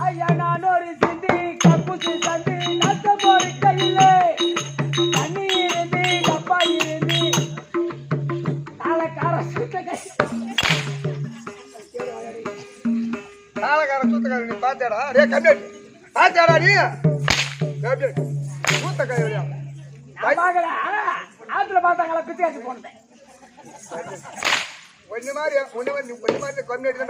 ஐயா நான் ஒரு சிந்தி கப்புச்சு சந்தி நத்த போய் கையில தண்ணி இருந்து டப்பா இருந்து தாளக்கார சுத்தக்கார நீ பாத்தியாடா ரே கம்ப்ளீட் பாத்தியாடா நீ கம்ப்ளீட் சுத்தக்கார ஆத்துல பார்த்தாங்களா பிச்சை போனேன் ஒன்னு மாதிரி கம்மி அடிச்சா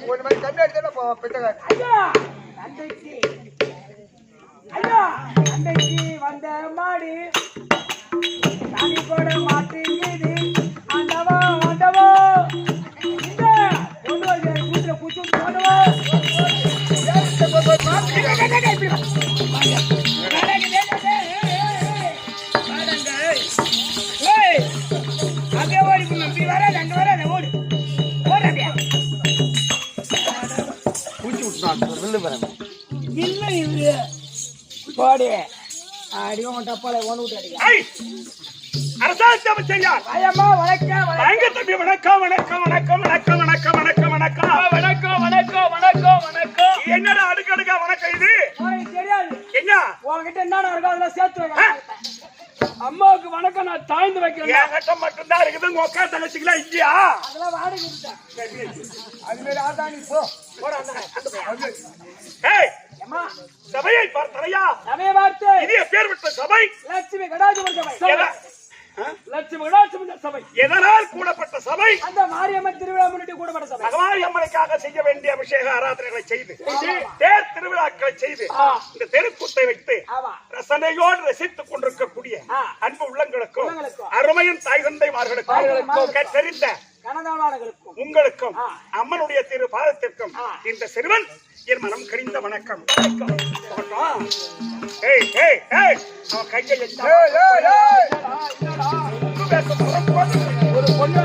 ஒன்னு மாதிரி கம்மி அடிச்சா பிச்சைக்காரன் ஐயா அன்னைக்கு வந்த மாடி சாமி கூட மாட்டேங்குது ஆண்டவா இந்த பொண்ணு கூட்டுல குச்சு போடுவா என்னடா அடுக்கடுக்கா வணக்கம் இது தெரியாது என்ன உங்ககிட்ட என்ன இருக்கோ அதெல்லாம் சேர்த்து அம்மாவுக்கு வணக்கம் நான் தாய்ந்து வைக்கிறேன் கட்டம் மட்டும்தான் இருக்குது உங்க அக்கா தங்கச்சிக்கலாம் இல்லையா அதெல்லாம் வாடகை அது மாதிரி ஆதானி போ சபையை பார்த்தனையா சபையை பார்த்து இனிய பேர் விட்ட சபை லட்சுமி கடாட்சம சபை லட்சுமி கடாட்சம சபை எதனால் கூடப்பட்ட சபை அந்த மாரியம்மன் திருவிழா முன்னிட்டு கூடப்பட்ட சபை பகவான் அம்மனுக்காக செய்ய வேண்டிய அபிஷேக ஆராதனைகளை செய்து தேர் திருவிழாக்களை செய்து இந்த தெருக்கூத்தை வைத்து ரசனையோடு ரசித்துக் கொண்டிருக்கக்கூடிய அன்பு உள்ளங்களுக்கும் அருமையின் தாய் தந்தைமார்களுக்கும் தெரிந்த உங்களுக்கும் அம்மனுடைய திரு பாதத்திற்கும் இந்த சிறுவன் என் மனம் கனிந்த வணக்கம். ஒரு பொண்ணு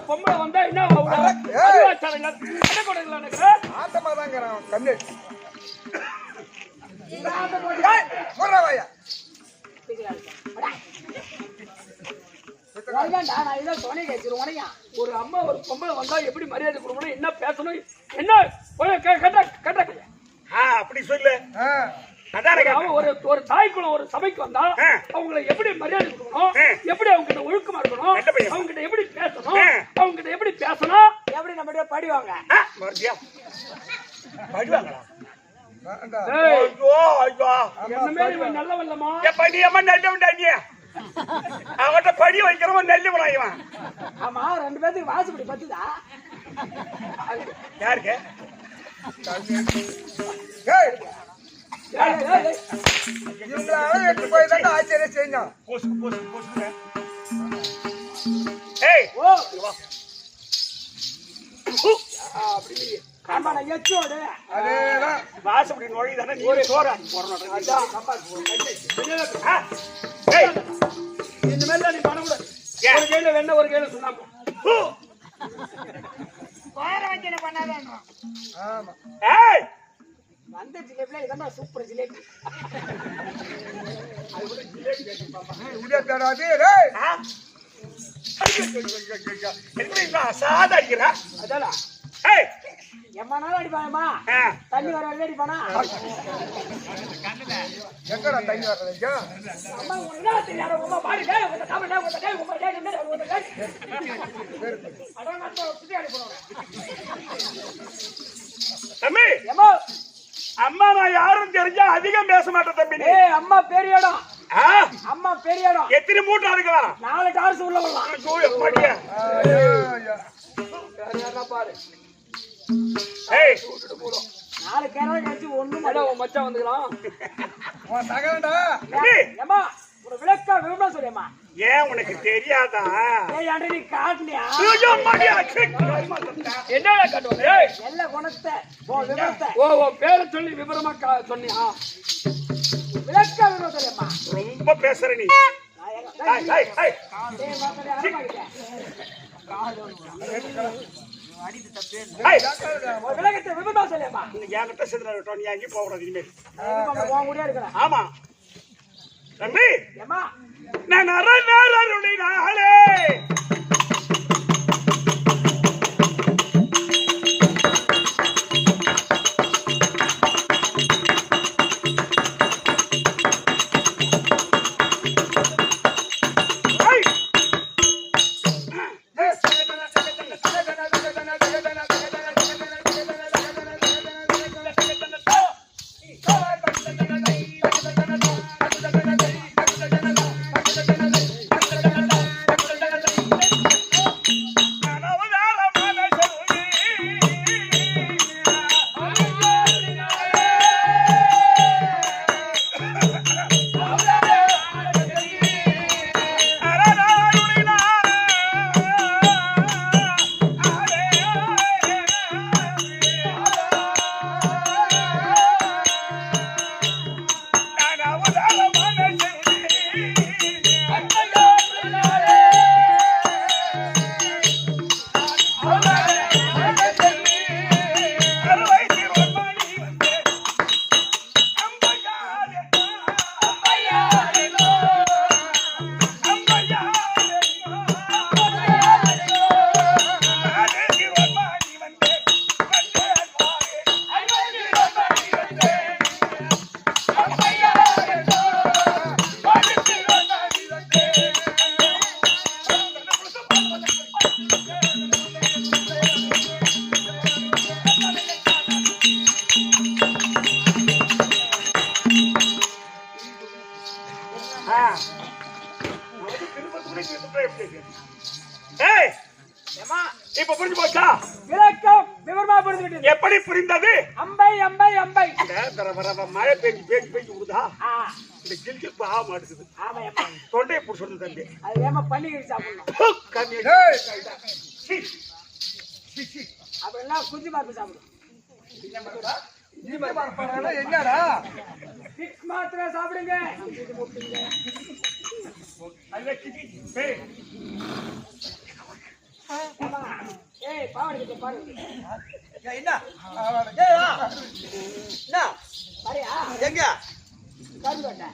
பொம்பளை வந்தா என்ன ஒரு அம்மா ஒரு பொம்பளை வந்தா எப்படி மரியாதை கொடுக்கணும், என்ன பேசணும், என்ன அப்படி சொல்லு. ஒரு தாய்க்குள்ள ஒரு சபைக்கு வந்தா அவங்களை எப்படி மரியாதை கொடுக்கணும், எப்படி அவங்க கிட்ட ஒழுக்கமா இருக்கணும், அவங்க கிட்ட எப்படி பேசணும், அவங்க கிட்ட எப்படி பேசணும், எப்படி நம்ம படிவாங்க படிவாங்களா வேண்டாம். ஏய், ஐயோ ஐயோ என்ன மாரி இவன் நல்லவன்லம்மா. என் படி அம்மா நல்லவன்டா நீ அவன்கிட்ட படி வைக்கிறவன் நல்லவனா இவன் ஆமா, 2 பேத்துக்கு வாசப்படி பத்துதா? யாருக்கு ஏய், ஏய், ஏய், ஏய். இவங்களை எடுத்து போய் தான் ஆச்சரியம் செஞ்சான். போசு போசு போசு ஏய் ஓ, வா அப்படி. ஆமா, நான் எச்சோடு. அதேதான். வாசப்படி நுழையுதானே நீ சோறு ஆக்கி போடணும் அதான், சம்பாதிச்சு போடு. ஆ? ஏய் இந்த மாதிரிலாம் நீ பண்ணக்கூடாது. ஏன்? ஒரு கையில வெண்ணெய், ஒரு கையில சுண்ணாம்பு. ஹூ. ஆமா. ஏய் வந்த ஜிலேபில இதான் சூப்பர் ஜிலேபி. உடைய தேடாதே. டேய், ஆ? எப்படி இவ்வளவு அசாத அடிக்கிறா அதானா ஏய் எம்மா நாள் அடிப்பானம்மா, ஆ. தண்ணி வர வரைக்கும் அடிப்பானா? எங்கடா தண்ணி வர்றது இங்க? அம்மா, உனக்கு என்ன தெரியாத? உம்மா பாரு, டேய், உங்க தாமரை, டேய், உங்க டேய், உங்க டேய், உங்க டேய். அதான் நான் சுத்தி அடிப்போம். தம்பி ஏம்மா, அம்மா நான் யாரும் தெரிஞ்சா அதிகம் பேச மாட்டேன் தம்பி நீ ஏய், அம்மா பெரிய இடம். ஆ? அம்மா பெரிய இடம். எத்தனை மூட்டை இருக்கலாம் 4 டார்ஸ் உள்ள வரலாம். ஐயோ எப்படியா ஐயோ, ஐயோ. யாரா பாரு. ஏய் 4 கேரளா கழிச்சு ஒண்ணும் இல்ல. உன் மச்சான் வந்துக்கலாம். உன் சகலடா. தம்பி ஏம்மா, ஒரு விளக்கா விவரம் சொல்லியம்மா. ஏன் உனக்கு தெரியாதா ஏய், அண்டி நீ காட்டுனியா? ஐயோ மடியா என்னடா காட்டுவாங்க? ஏய், எல்லா குணத்தை, உன் விவரத்தை. ஓ, பேரை சொல்லி விவரமா சொன்னியா? விளக்கா விவரம் சொல்லியம்மா. ரொம்ப பேசுற நீ நான் எங்க- ஏய் ஏய் ஏய் ஏய், மக்களே, அரமாக்கிட்டேன். ஏய் ஒரு விளக்கத்தை விவரமா சொல்லியம்மா. நீ என்கிட்ட செதுற விட்டோம் நீ அங்கேயும் போகக்கூடாது இனிமேல் உன் கூடயே இருக்கிறேன். ஆமா தம்பி ஏம்மா, நான் அருளினாலே ஏய் ஏம்மா, இப்ப புரிஞ்சு போச்சா விளக்கம் விவரமா புரிஞ்சுக்கிட்டு. எப்படி புரிந்தது அம்பை அம்பை அம்பை. மழை பெஞ்சு பெஞ்சு பெஞ்சு விடுதா ஆ, இந்த கிழிச்சு ஆக மாட்டேங்குது ஆமா ஏம்மா. தொண்டையை பிடிச்சது தம்பி அது ஏமா பன்னிக்கறி சாப்பிடணும். கம்மி ஏய், அப்படின்னா குஞ்சு மாத்து சாப்பிடும். இங்க பார்ப்பானா என்னடா? பிக்ஸ் மாத்திரை சாப்பிடுங்க. ஏம்மா, ஏய், பாவாடை கட்டு, பாரு. என்ன? ஏய், வா. என்ன? பாரியா? எங்க? கரும்பு கட்டை.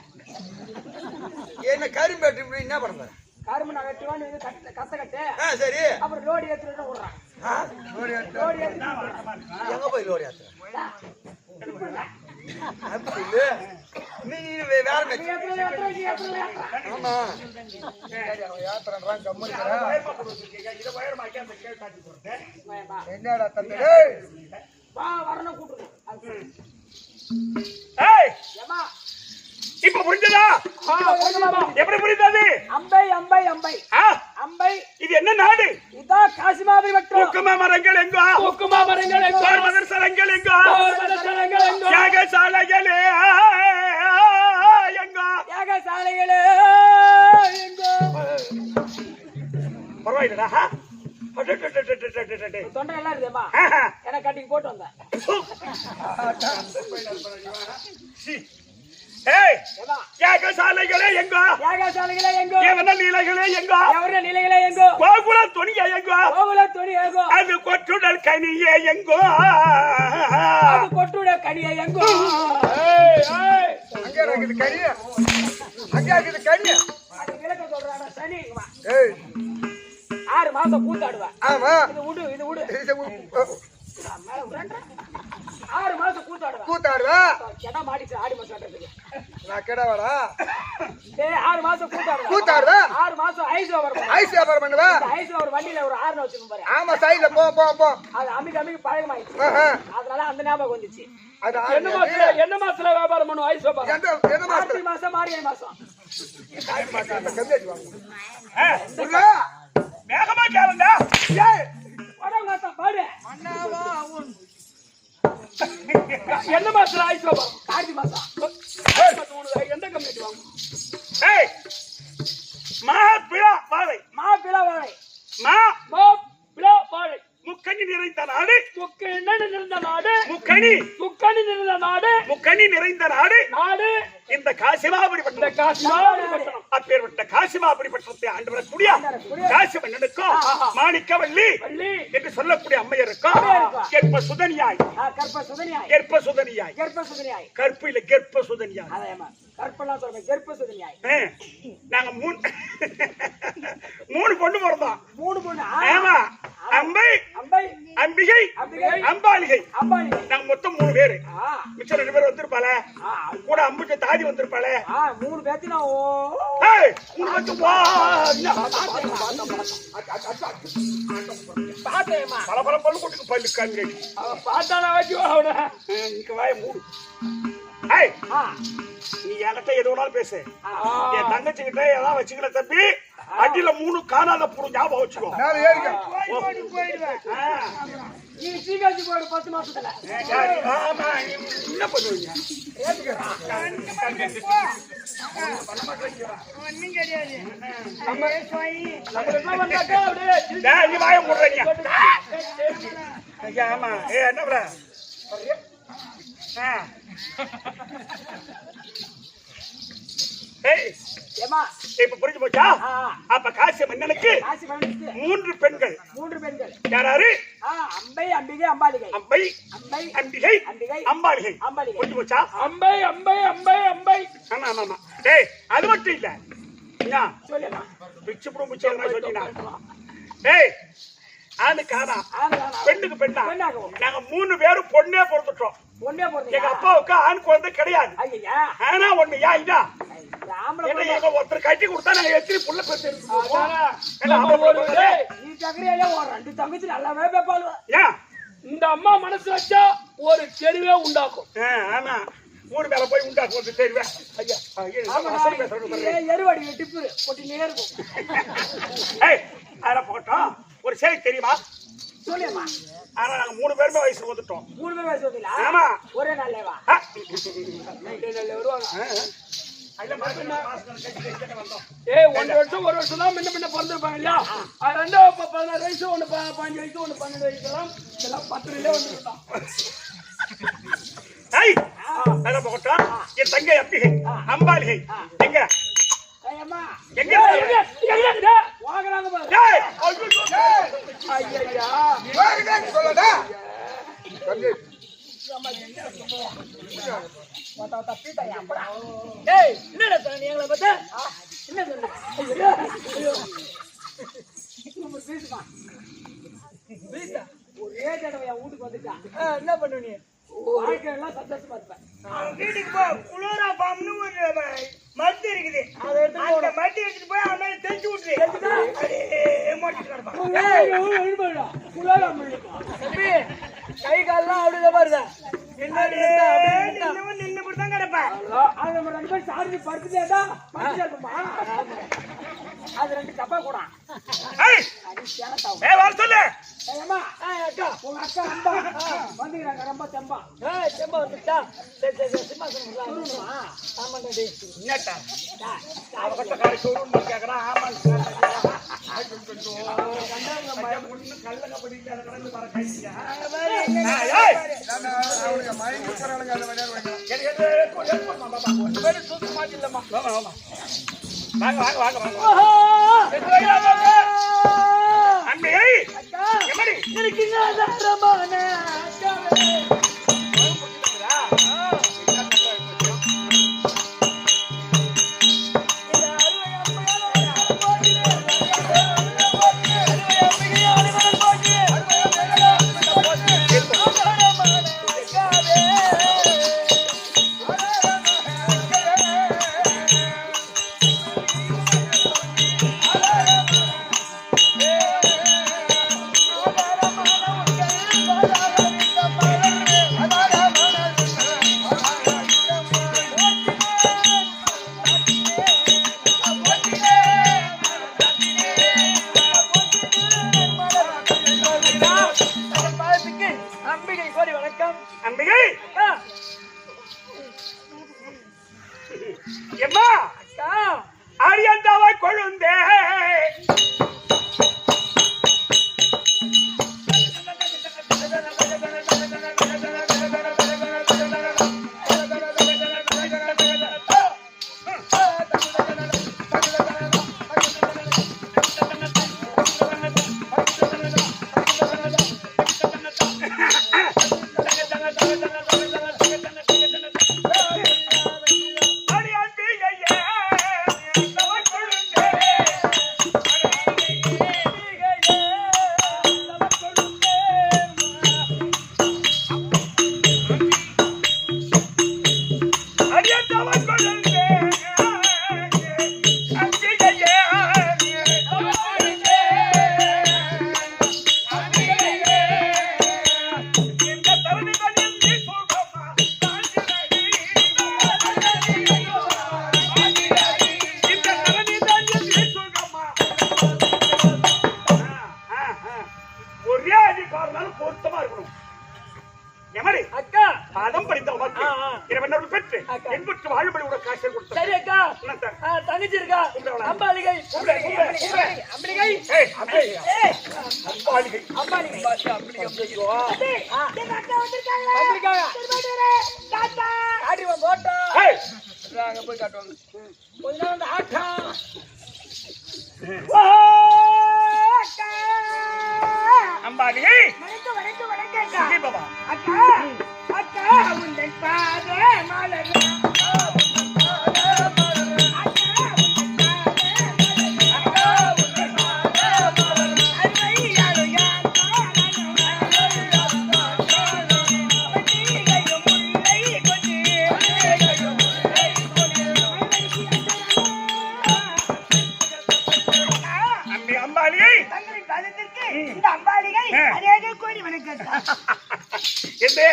என்ன கரும்பேட்டு இப்படி என்ன பண்ண? கரும்பு நான் வெட்டுவான்னு வந்து கத்த கட்டு. சரி. அப்புறம் லோடி ஏத்துட்டு விடுறான். லோரி ஏத்து. லோடி ஏத்து எங்க போய் லோரி ஏத்து? அப்படி இல்ல. நீ வேற மேட்ச். ஆமா. யாத்திரன்றான் கம்முனிக்கறா. என்னடா தம்பி? ஏய், வா வரணும் கூட்டுறோம். ஏய் ஏமா இப்ப புரிஞ்சதா? எப்படி புரிந்தது? அம்பை அம்பை அம்பை ஆ, அம்பை இது என்ன நாடு? இதான் காசிமாபுரி வட்டம். குக்கும மரங்கள் எங்கோ, குக்குமா மரங்கள் எங்கோ, மதரசலங்கள் எங்கோ, மதரசலங்கள் எங்கோ, யாகசாலைகளே எங்கோ. யாகசாலைகளே எங்கோ. பரவாயில்லடா. தொண்டை நல்லா இருக்குதேம்மா. எனக்கு கட்டிக்கு போட்டு வந்தேன். ஏய் ஏமா யாகசாலைகளே எங்கோ, யாகசாலைகளே எங்கோ, எவன லீலைகளே எங்கோ, எவர நிலைகளே எங்கோ, கோகுல துணிய எங்கோ, கோகுல துணி எங்கோ, அது கொற்றுடல் கனியே எங்கோ, அது கொட்டுட கனியை எங்கோ. அங்க இருக்குது கனி, அங்க இருக்குது கனி. அது விளக்க சொல்றாடா சனி. ஏய் 6 மாசம் கூத்தாடுவேன். ஆமா இது விடு இது விடு. இது மேல விடுறேன். 6 மாசம் கூத்தாடுவேன். கூத்தாடுவா கெடா மாடிச்சு ஆடி மாசம் ஆட்டத்துக்கு. நான் கிடவாடா டேய் 6 மாசம் கூத்தாடுவேன். கூத்தாடுவா 6 மாசம் ஐஸ் ஓவர் பண்ணுவேன். ஐஸ் வியாபாரம் பண்ணுவா. ஐஸ் ஓவர் வண்டியில ஒரு 6 வச்சிருப்பேன் பாரு. ஆமா சைடுல போ போ போ. அது அமிக்கு பழகமாயிடுச்சு. அதனால அந்த ஞாபகம் வந்துச்சு. அது என்ன மாசத்துல வியாபாரம் பண்ணுவோம் ஐஸ் வியாபாரம்? எந்த மாசம்? மார்கழி மாசம் மார்கழி மாசம். கம்மியாச்சு வாங்க. உள்ள வேகமா கேளுங்க. ஏய் வடங்க பாடு. என்ன மாசத்துல ஐஸ் வியாபாரம்? கார்த்திகை மாசம். எந்த கம்பெனி வாங்க? ஏய் மாப்பிளா பாவை, மாப்பிளா வாழை. மாப்பிளா வாழை. முக்கணி நிறைந்த நாடு, முக்கணி நிறைந்த நாடு, முக்கணி முக்கணி நிறைந்த நாடு, முக்கணி நிறைந்த நாடு நாடு இந்த காசிமாபுரி இந்த பட்டணம். காசிமாபுரி பட்டணம். அப்பேற்பட்ட காசிமாபுரி பட்டணத்தை ஆண்டு வரக்கூடிய காசி மன்னனுக்கும் மாணிக்கவல்லி வள்ளி என்று சொல்லக்கூடிய அம்மையருக்கும் கெற்ப சுதனியாய், கற்ப சுதனியாய், கெற்ப சுதனியாய், கற்ப சுதனியாய். கற்பு இல்ல கெற்ப சுதனியாய். அதையம்மா கற்பெல்லாம் சொல்றேன். கற்ப சுதனியாய். நாங்க மூணு பொண்ணு பிறந்தோம். 3 பொண்ணு. ஆமா, அம்பை, அம்பை, அம்பிகை, அம்பிகை, அம்பாலிகை. அம்பாளி. நாங்க மொத்தம் 3 பேரு. ஆ மிச்சம் 2 பேர் வந்திருப்பாள, ஆ கூட அம்புக்கு தாதி வந்திருப்பாள. 3 பேத்தினா ஓ ஏய் உனக்கு வா பாத்தேம்மா. பல பல பல்லு கொட்டுக்கு பல்லு காங்க. அவ பாத்தானா வச்சு அவன. இங்க வாய மூடு. ஏய் நீ என்கிட்ட எது வேணாலும் பேசு. என் தங்கச்சி கிட்ட ஏதாவது வச்சுக்கல தம்பி. அடியில 3 காணாத புரு ஞாபகம் வச்சுக்கோ. மேல ஏறிக்க. நீ சீகாஜி போடு 10 மாசத்துல. ஆமா என்ன பண்ணுவீங்க? நம்ம வந்தாக்கா அப்படியே டேய் நீ வாய மூடுறீங்க. ஆமா என்ன bro? ஏய் ஏமா இப்ப புரிஞ்சு போச்சா? அப்ப காசி மன்னனுக்கு காசி மன்னனுக்கு 3 பெண்கள். 3 பெண்கள். யாராரு? அம்பை, அம்பிகை, அம்பாலிகை. அம்பை, அம்பை, அம்பிகை, அம்பிகை, அம்பாலிகை. அம்பாலிகை. புரிஞ்சு போச்சா? அம்பை, அம்பை, அம்பை, அம்பை. ஆமா ஆமா ஆமா. டேய் அது மட்டும் இல்ல. என்ன? சொல்லுமா. பிச்சு புடு பிச்சு என்ன சொல்லினா? டேய் ஆணுக்கு ஆனா பெண்ணுக்கு பெண்ணா? நாங்க 3 பேரும் பொண்ணே பிறந்துட்டோம். பொண்ணே பிறந்தீங்க. எங்க அப்பாவுக்கு ஆண் குழந்தை கிடையாது. ஐயா ஆனா ஒண்ணு யா இதா ஆம்பளை என்ன எங்க ஒருத்தர் கட்டி கொடுத்தா நாங்க எத்தனை புள்ள பெத்து நீ சக்கரையில ஒரு 2 தங்கச்சி நல்லாவே பேப்பாளு. ஏன் இந்த அம்மா மனசு வச்சா ஒரு தெருவே உண்டாக்கும். ஆமா 3 பேரை போய் உண்டாக்கும் வந்து தெரிவே. ஐயா எருவாடி டிப்பு கொட்டினே இருக்கும். ஏய் அதெல்லாம் போட்டோம். ஒரு செய்தி தெரியுமா? சொல்லுமா. ஆனா நாங்க 3 பேருமே வயசுக்கு வந்துட்டோம். 3 பேர் வயசு வந்துல. ஆமா ஒரே நாள்லவா? நல்ல வருவாங்க. ஏய் 1 வருஷம் தான் முன்ன பிறந்திருப்பாங்க இல்லையா? 2 16 வயசு 1 15 வயசு 1 12 வயசு எல்லாம் 10லே வந்துட்டான். ஏய் அதெல்லாம் போட்டோம். என் தங்கை அம்பிகை அம்பாலிகை எங்க? ஐயம்மா எங்க வாங்கறாங்க பாரு. டேய் ஐயா வாங்க சொல்லடா. தம்பி டேய் என்னடா நீ எங்களை பத்த என்ன சொன்ன? ஐயோ ஒரே தடவை என் வீட்டுக்கு வந்துட்டா என்ன பண்ணுவ நீ? வாழ்க்கையெல்லாம் சந்தோஷமா இருப்பேன். வீட்டுக்கு போ. குளோரா பாம்னு ஒரு மருந்து இருக்குது. அந்த மருந்து எடுத்துட்டு போய் அவன் மேல தெளிச்சு விட்டுரு. கை கால்லாம் அப்படிதான் பாருங்க. நம்ம 2 பேரும் சாரி படுத்துட்டேடா படுத்துட்டேமா அது 2 டப்பா கூட ஏய் வர சொல்லு ஏம்மா அக்கா உங்க அக்கா அம்பா வந்துறாங்க ரொம்ப செம்பா செம்பா வந்துட்டா சரி சிம்மாசனம் ஆமாடா டேய் என்னடா அவகிட்ட காரி சோறுன்னு கேக்குறா ஆமா கல்லங்க படிட்டு அத கடந்து வர கையா ஏய் அவனுக்கு மயங்கி போறானுங்க அந்த வழியா வேற சுத்து மாதிரி இல்லம்மா வாங்க அண்ணே அக்கா எமடி எனக்கு ஆதாரமான அக்கா அம்பிகை கோரி வணக்கம் அம்பிகை அக்கா எம்மா அக்கா ஆரியந்தாவை கொழுந்தே ஒரே அதிகாரம் பொருத்தமா இருக்கணும் எமடி அக்கா மதம் படித்த உனக்கு இரவன்னொரு பெற்று என்பட்டு வாழும்படி உனக்கு காசு கொடுத்தேன் சரி அக்கா தங்கச்சி இருக்கா அம்பாலிகை அம்பிகை அம்பாலிகை அம்பாலிகை எங்க அக்கா வந்திருக்காங்க தாத்தா காட்டுவா போட்டோ அங்க போய் காட்டுவாங்க கொஞ்ச நேரம் அந்த ஆட்டா அம்பாலிகை வணக்கம் பாபா அக்கா அக்கா உங்கள் பாத மலர் அம்பாலிகை தங்களின் பதத்திற்கு இந்த அம்பாலிகை அநேக கோடி வணக்கம் எந்தே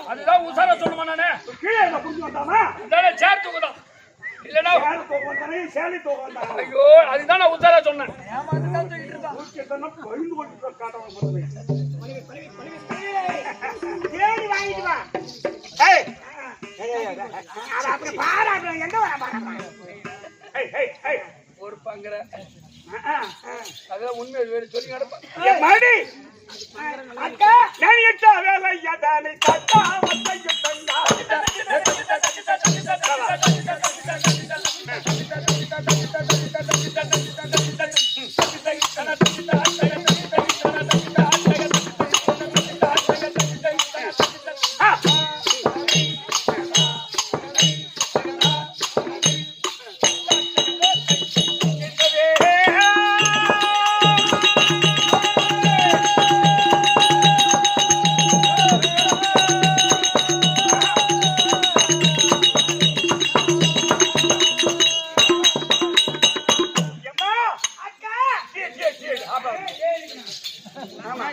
அதுதான் உசார சொல்லுமா நானே கீழே புரிஞ்சு வந்தாமா சேர் தூக்குதான் இல்லனா சேலி தோகம் ஐயோ அதுதான் நான் உசார சொன்னேன் பயந்து கொண்டு காட்டவங்க தேடி வாங்கிட்டு வா அப்படி பாராட்டு எங்க வர ஒரு பங்குற அதான் உண்மை சொல்லி நடப்பா மடி அக்கா நனியட்டா வேலையா தானே தட்டா வந்தைய தங்கா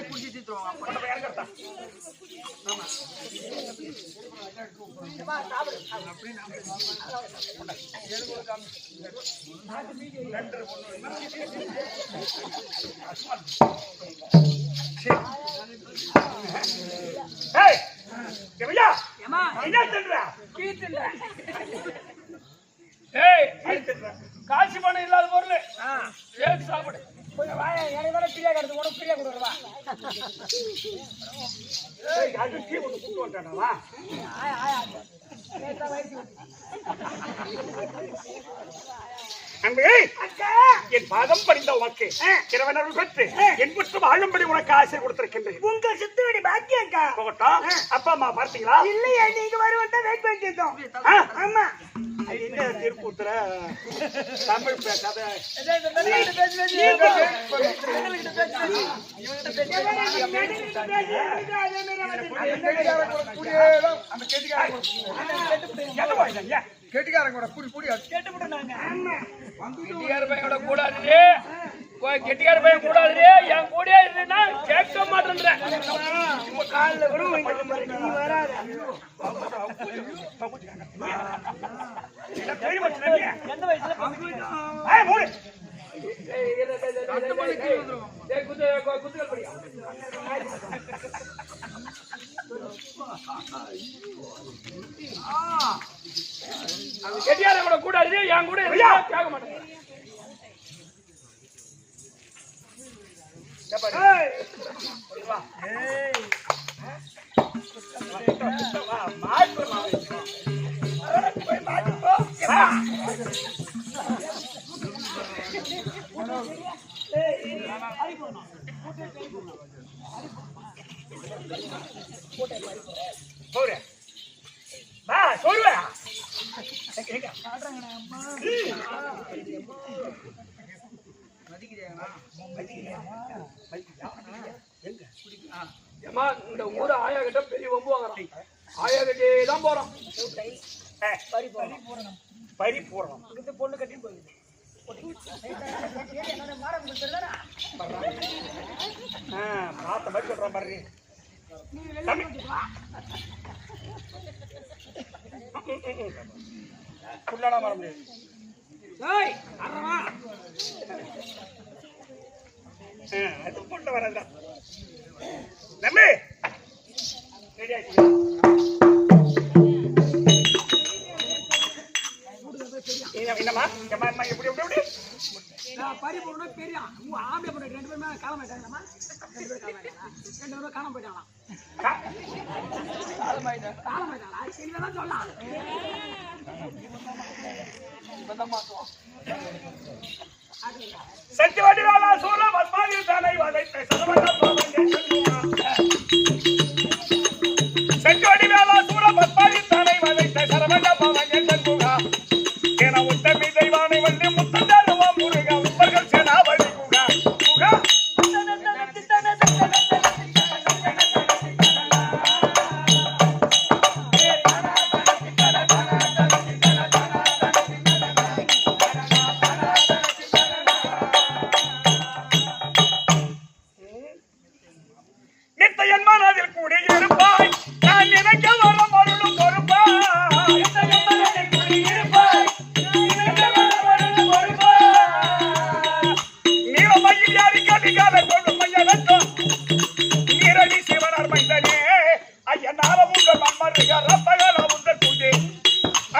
குடிச்சு தீத்துருவாங்க கொண்டு போய் இறங்கறதா? ஏய் தேவையா ஏமா என்ன தின்ற? கீத்துன்ற ஏய் தின்ற காசு பணம் இல்லாத பொருள் சேர்த்து சாப்பிடு. கொஞ்சம் வாய எனக்கு வேற பிரியா கிடந்து உனக்கு பிரியா கொடுக்குறவா ஏய் அது டீ ஒன்னு கூட்டு வந்தானவா? ஆயா ஆயா நேத்தா வயித்து அன்பே என் பாதம் பணிந்த உனக்கு இறைவனருள் பெற்று என் புற்று வாழும்படி உனக்கு ஆசை கொடுத்திருக்கின்றேன். உங்க சித்துவடி பாக்கியக்கா போகட்டும். அப்பா அம்மா பார்த்தீங்களா? இல்லையா நீங்க வருவா வெயிட் பண்ணிட்டோம். ஆ? ஆமா அது என்ன திருப்பூத்துல தமிழ் பேசாத கெட்டிக்காரங்க கூடி கூடி கெட்டிக்கார பையனோட கூடாது, கெட்டிக்கார பையன் கூடாது. என் கூடயே இருந்தா கேட்க மாட்டேன்றேன். காலில் கூட நீ வராத. எந்த வயசுல குத்துகள் படியா கெட்டியார கூட கூடாது, என் கூட இருந்தா கேட்க மாட்டேன். ஏமா இந்த ஊரு ஆயா கிட்ட பெரிய வம்பு வாங்குறான். ஆயா கிட்டே தான் போறோம். பரிபூரணம் இது பொண்ணு கட்டின்னு போகுது என்னோட மாடம் கொடுத்துருதானா பார்த்த மாதிரி சொல்றான் பாரு. புள்ளலாம் வர முடியாது. ஏய் அறவா அது கொண்டு வரதான் நம்பி ரெடி ஆயிடுச்சு. என்னம்மா அம்மா எப்படி எப்படி எப்படி நான் பறி போகணும் பெரிய ஆம்பளை பொண்ணு 2 பேருமே காண மாட்டாங்கம்மா. 2 பேரும் காண மாட்டாங்க. 2 பேரும் காண போயிட்டாங்களாம். காண மாட்டாங்களா? சரிதான் சொல்லலாம். இப்பதான் மாத்துவோம். சத்தியவாதி வேளா சூர பத்மாதி தானை வதைத்த சரவண பாவன் சத்தியவாதி வேளா சூர பத்மாதி தானை வதைத்த சரவண பாவன் சண்முகா ஏன உத்தமி தெய்வானை வந்து முத்தந்தாரவா முருகா உப்பர்கள் சேனாவளி குகா குகா நித்தையன் மனதில் கூடியிருப்பாய் நான் நினைக்க வரம் அருளும் பொறுப்பாய் நித்தையன் மனதில் கூடியிருப்பாய் நினைக்க வரம் அருளும் பொறுப்பாய் நீலமயில் யாரி கடிகால கொண்டு மையனத்தோம் நீரடி சிவனார் மைந்தனே ஐயா நாளம் உங்கள் மம்மருக ரப்பகல உங்கள் பூஜை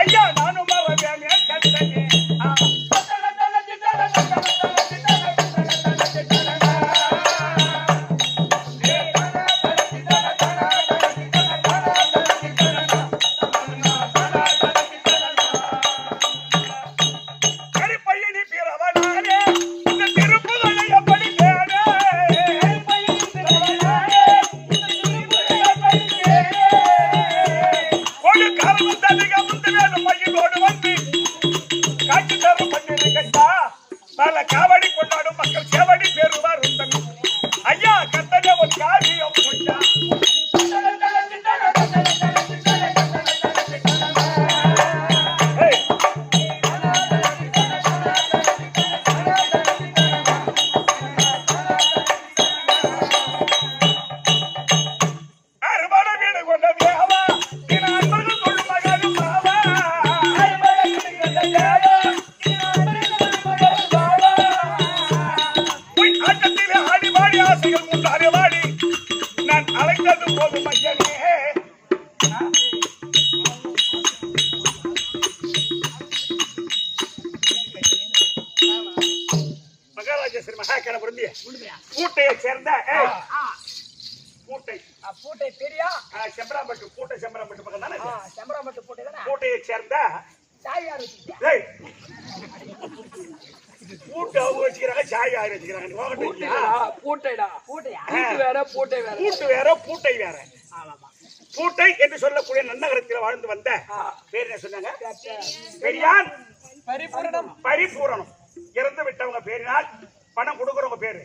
ஐயா நானும் அவனே கண்டனே போதும் மையனே. மகாராஜேஸ்வரி மகாகண பொருந்திய பூட்டையை சேர்ந்த பூட்டை பூட்டை தெரியா? செம்பராம்பட்டு பூட்டை செம்பராம்பட்டு பக்கம் தானே செம்பராம்பட்டு பூட்டை தானே? பூட்டையை சேர்ந்த சாய் யார் வச்சுக்கிட்டா? ஏய், பூட்டை அவங்க வச்சுக்கிறாங்க, சாய் யார் வச்சுக்கிறாங்க? நீ வாங்கிட்டு இல்லையா? பூட்டைடா. பூட்டையா? பூட்டு வேற பூட்டை வேற. பூட்டு வேற பூட்டை வேற. பூட்டை என்று சொல்லக்கூடிய நன்னகரத்தில் வாழ்ந்து வந்த பேர் என்ன சொன்னாங்க? பெரியான் பரிபூரணம். பரிபூரணம். இறந்து விட்டவங்க பேரினால் பணம் கொடுக்கிறவங்க பேரு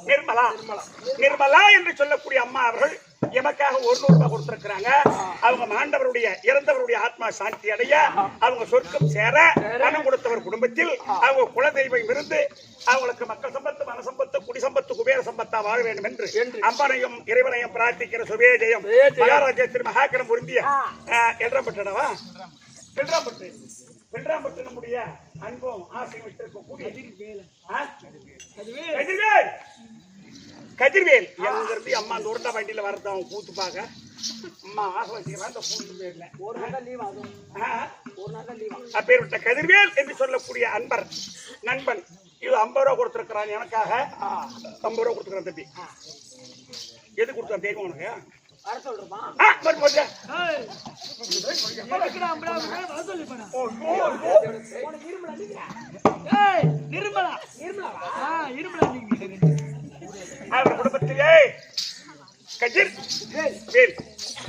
நிர்மலா. நிர்மலா என்று சொல்லக்கூடிய அம்மா அவர்கள் எமக்காக 100 ரூபாய் கொடுத்திருக்கிறாங்க. அவங்க மாண்டவருடைய இறந்தவருடைய ஆத்மா சாந்தி அடைய, அவங்க சொர்க்கம் சேர பணம் கொடுத்தவர் குடும்பத்தில் அவங்க குலதெய்வம் இருந்து அவங்களுக்கு மக்கள் சம்பத்து, மன சம்பத்து, குடி சம்பத்து, குபேர சம்பத்தா வாழ வேண்டும் என்று அம்பனையும் இறைவனையும் பிரார்த்திக்கிற சுபேஜயம் மகாராஜேஸ்வரி மகாகணம் பொருந்திய எல்றாம்பட்டனவா வெல்றாம்பட்டு வெல்றாம்பட்டு நம்முடைய அன்பும் ஆசையும் விட்டிருக்கக்கூடிய கதிர்வேல். கதிர்வேல் எங்கிருந்து அம்மா அந்த உருண்டா வண்டியில வரது அவன் கூத்து பார்க்க அம்மா ஆசை வச்சுக்கிறான். அந்த கூட்டு பேர்ல ஒரு நாள் தான் லீவ் ஆகும். ஒரு நாள் தான் லீவ் ஆகும். அப்பேற்பட்ட கதிர்வேல் என்று சொல்லக்கூடிய அன்பர் நண்பன் இது 50 ரூபா கொடுத்திருக்கிறான் எனக்காக. 50 ரூபா கொடுத்துக்கிறான் தம்பி. எது கொடுத்தான் தெரியுமா உனக்கு? வர சொல்றமா? நிர்மலா அவர் குடும்பத்திலே கதிர் வேல்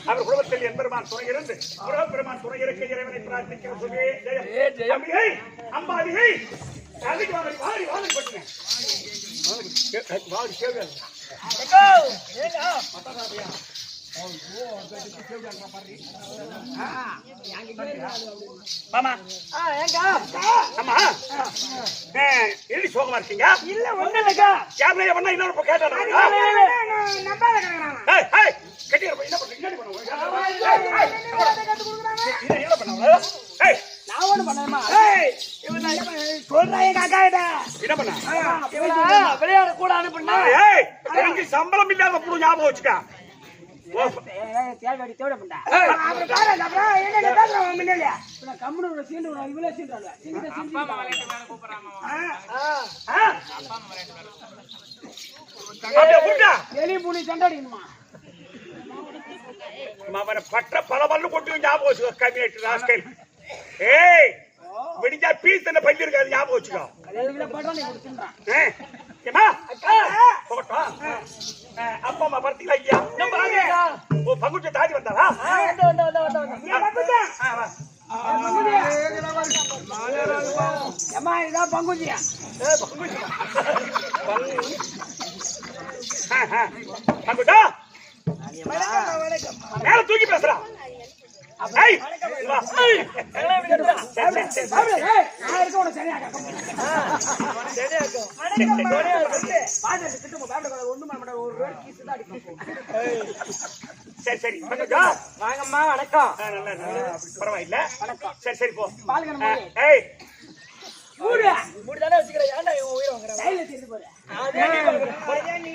அவர் குடும்பத்தில் என்பெருமான் துணை இருந்து பெருமான் துணை இருக்க இறைவனை பிரார்த்திக்கிற சுபே ஜெயம். அம்பிகை அம்பாதிகை அதுக்கு வாடி வாடி வாடி போட்டுங்க வாடி கேள்வி மாமா. ஆமா எப்படி சோகமா இருக்கீங்க? இல்ல ஒண்ணு இல்லக்கா. யாருமே பண்ணா இன்னொரு கேட்டாங்க கட்டி என்ன பண்றீங்க? என்ன பண்ண நான் ஒண்ணு பண்ணேமா? சொல்றாங்க காக்காயிட்ட என்ன பண்ண விளையாட கூட அனுப்புனா எனக்கு சம்பளம் இல்லாத புது ஞாபகம் வச்சுக்கா. தேவையாடி தேவை பண்ணா கம்முனு சீண்டு இவ்வளவு சீண்டாங்க. எலி பூனி சண்டாடிக்கணுமா? அவனை பற்ற பல பல்லு கொண்டு ஞாபகம் வச்சுக்கோ. Community rascal. ஏய் விடிஞ்சா பீஸ் என்ன பண்ணி இருக்காது ஞாபகம் வச்சுக்கோ. ஏமா அப்பா அம்மா பார்த்தீங்களா ஐயா? ஓ பங்குச்ச தாடி வந்தாரா? அம்மா இதான் பங்குச்சியா? பங்குச்சா மேல தூக்கி பேசுறா. சரி சரி வாங்கம்மா வணக்கம். பரவாயில்ல சரி சரி போ. மூடுதானே வச்சுக்கிறேன். ஏன்டா உயிரை வாங்குறேன்? கையில திருப்பி போறேன். நீ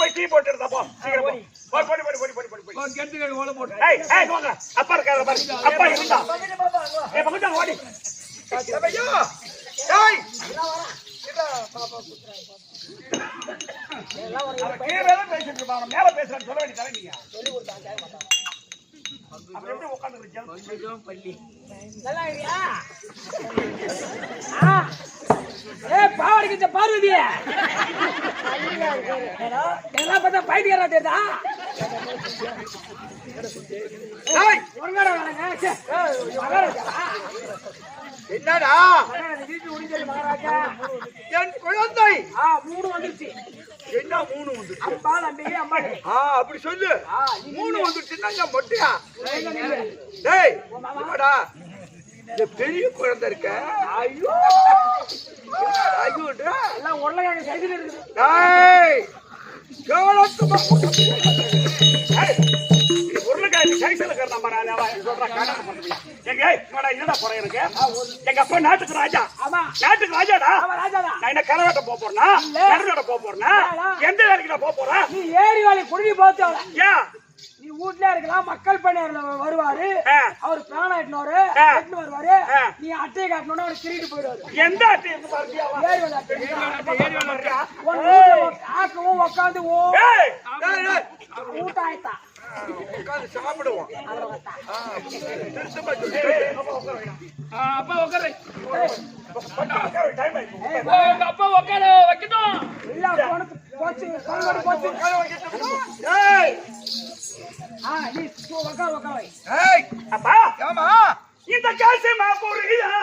போய் டீ போட்டு இருந்தா போ. சீக்கிரம் போ. போடி போடி போடி போடி போடி போடி. கெடுத்து ஓல போட்டு. அப்பா இருக்காரு பாரு. அப்பா இருந்தா. பகுஜா ஓடி. ஐயோ. டேய். மேல பேசுறேன்னு சொல்ல வேண்டிய தலைவீங்க. சொல்லி கொடுத்தாங்க கேட்க மாட்டாங்க. அப்ப எப்படி உட்கார்ந்து பள்ளி நல்லா இல்லையா? பாவடிக்கிட்ட பார்வதி எல்லாம் பார்த்தா பைத்தியரா தெரியுதா? என்னடா மகாராஜா என் குழந்தை 3 வந்துருச்சு. என்ன 3 வந்து? அப்பா நம்பிக்கை அம்மா. அப்படி சொல்லு. 3 வந்துருச்சுன்னா மொட்டையா? டேய் வாடா. இந்த பெரிய குழந்தை இருக்க. ஐயோ ஐயோடா எல்லாம் உருளைக்கிழங்கு சைடுல இருக்குது. டேய் கேளத்துமா. உருளைக்காய் இந்த சைஸ்ல இருக்கிற நம்ம சொல்றேன் காரணம் பண்ணுவியா எங்க என்னடா போறேன் எனக்கு எங்க அப்பா நாட்டுக்கு ராஜா நாட்டுக்கு ராஜாடா நான் என்ன கரவாட்ட போக போறேன்னா கரவாட்ட போக போறேன்னா எந்த வேலைக்கு நான் போக போறேன் நீ ஏரி வேலை குடிக்க போத்தவள ஏன் நீ வீட்ல இருக்கலாம் மக்கள் பணியாளர் வருவாரு அவர் பிராணம் எட்டுனவரு எட்டுன்னு வருவாரு நீ அட்டையை காட்டணும்னா அவரு திருட்டு போயிடுவாரு எந்த அட்டை ஆக்கவும் உட்காந்து ஊட்டாயத்தா உட்காந்து சாப்பிடுவோம் அப்பா உட்காரு அப்பா உட்கார வைக்கணும் இல்ல உனக்கு போச்சு போச்சு நீ உட்கார் உட்கார் அப்பா ஆமா இந்த காசு மாப்பூரியா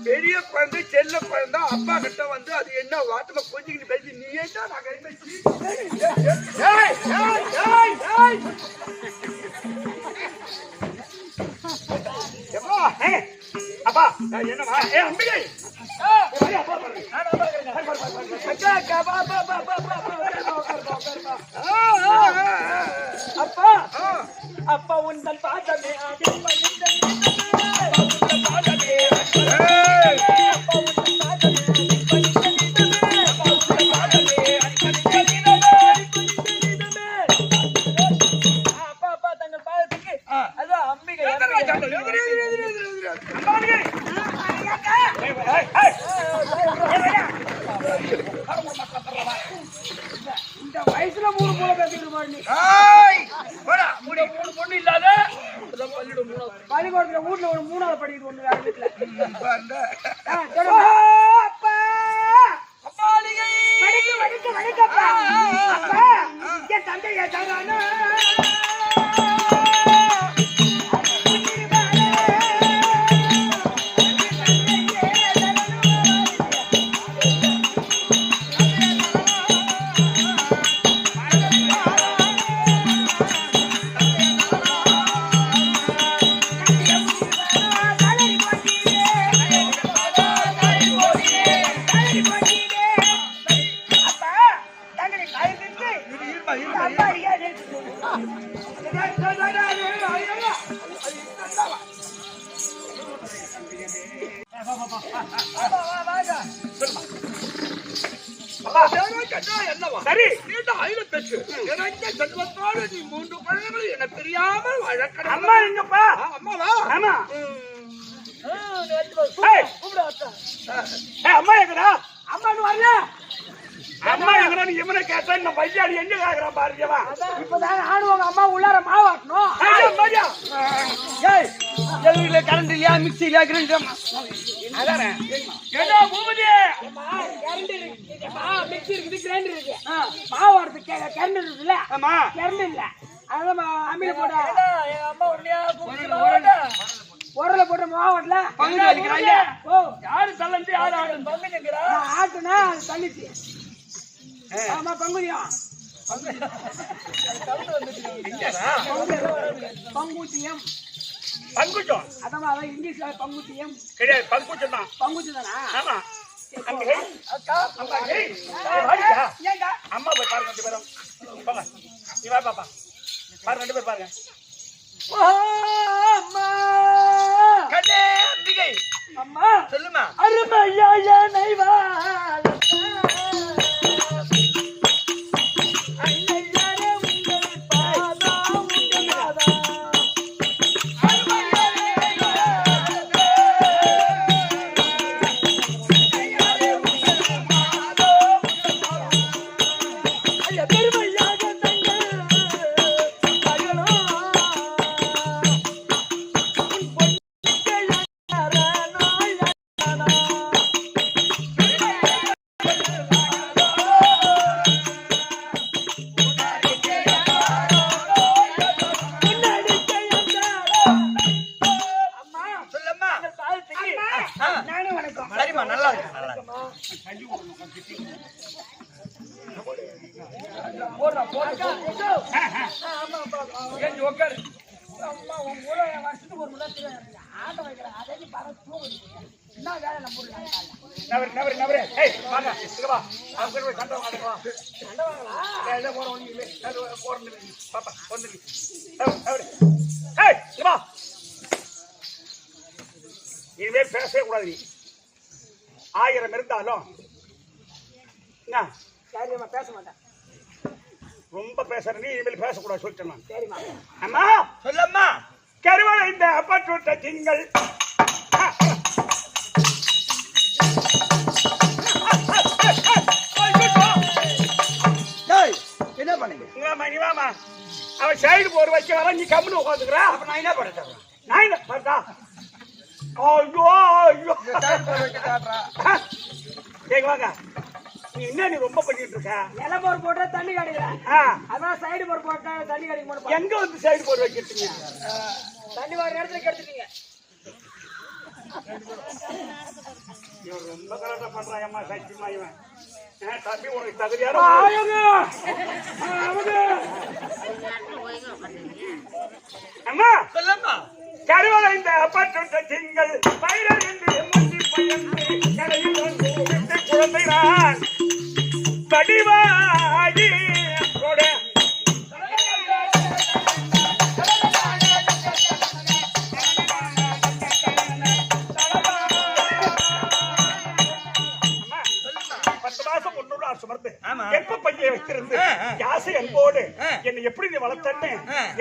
பெரிய குழந்தை செல்ல குழந்தை அப்பா கிட்ட வந்து அது என்ன வாட்டமா கொஞ்சிக்கிட்டு பேசி நீ என்ன நான் அப்பா என்னமா அம்பிகை அப்பா அப்பா உந்தன் பாதமே அப்பா தங்கள் பாதத்துக்கு அதான் அம்பிகை இந்த வயசுல 3 மூணு பேசிட்டு பாரு மூணு பொண்ணு இல்லாத பள்ளிக்கூடத்துல வீட்டுல ஒரு 3ஆவது படிக்கிட்டு ஒண்ணு வேற வீட்டுல என் தந்தை சரி செல்வத்தோடு நீ 3 குழந்தைகள் என்ன தெரியாமல் வழக்கடை அம்மா எங்கப்பா அம்மாவா ஆமா அம்மா எங்கடா அம்மான்னு வரல அம்மா எங்கடா நீ எவனை கேட்டா இந்த பையாடி எங்க கேக்குறான் பாருங்கவா இப்பதான் நானும் உங்க அம்மா உள்ளார மாவாட்டணும் எங்க கரண்ட் இல்லையா மிக்ஸி இல்லையா கிரைண்டர் அதானே ஏடா பூபதி மிக்ஸி இருக்குது கிரைண்டர் இருக்கு மாவாடுறதுக்கு கரண்ட் இருக்குல்ல ஆமா கரண்ட் இல்ல அதான் அம்மியில போட்டா அம்மா உன்னையா கூப்பிட்டு உரல போட்டு மாவாட்டல பங்கு அடிக்கிறாங்க ஓ யாரு தள்ளந்து யாரு ஆடு பங்கு நிக்கிறா ஆட்டுனா அது தள்ளிச்சு ஆமா பங்குதியம் பங்குத்தியம் பங்குச்சம் அதான் இங்கிலீஷ்ல பங்குத்தியம் கிடையாது பங்குச்சம் தான் பங்குத்தி தானா ஆமா அக்கா ஏங்க அம்மா போய் பாருங்க 2 பேரும் போங்க நீ வா பாப்பா பாரு 2 பேர் பாருங்க அம்மா கண்ணே அம்பிகை அம்மா சொல்லுமா அருமையா நைவா பெருமையாக தங்கள் போடுறா போடு ஆமா ஏஞ்சி உட்காரு அம்மா உன் கூட வருஷத்துக்கு ஒரு முறை ஆட்ட வைக்கிறேன் அதே நீ பர தூங்குது என்ன வேலை நம்ம ஊர்ல நவரு ஏய் வாங்க இங்க வா அவங்க போய் சண்டை வாங்க வா சண்டை வாங்கலாம் ஏய் போற ஒண்ணு இல்ல அது போறது பாப்பா வந்து நவரு ஏய் இங்க வா இனிமே பேசவே கூடாது நீ 1000 இருந்தாலும் என்ன சரிம்மா பேச மாட்டேன் ரொம்ப பேசுற நீ இனிமேல் பேசக்கூடாது சொல்லிட்டேன் நான் சரிம்மா அம்மா சொல்லம்மா. கருவாள இந்த அப்பட்டுட்ட திங்கள் டேய், என்ன பண்ணீங்க? மணிவாமா அவன் சைடு போர் வைக்க வர நீ கம்முன்னு உட்காந்துக்கிறா அப்ப நான் என்ன பண்ண சொல்றேன்? நான் என்ன பார்த்தா ஐயோ ஐயோ கேங்க வாங்க நீ என்ன நீ ரொம்ப பண்ணிட்டு இருக்க நில போர் போட்டா தண்ணி கிடைக்கிறேன் ஆ, அதான் சைடு போர் போட்டா தண்ணி கிடைக்க மாட்டேன் எங்க வந்து சைடு போர் வைக்கிறீங்க தண்ணி வர இடத்துல கெடுத்துட்டீங்க இவன் ரொம்ப கரெக்டா பண்றான் அம்மா சத்தியமா இவன் தம்பி உனக்கு தகுதியாரோ அம்மா சொல்லம்மா. கருவறை இந்த அப்பட்டுட்ட திங்கள் பயிரல் என்று எம்மட்டி பயந்து கடையில் வந்து விட்டு குழந்தை நான் படிவாகி கொட சுமர்ந்து எப்ப பையன் வைத்திருந்து யாசை அன்போடு என்னை எப்படி நீ வளர்த்தன்னு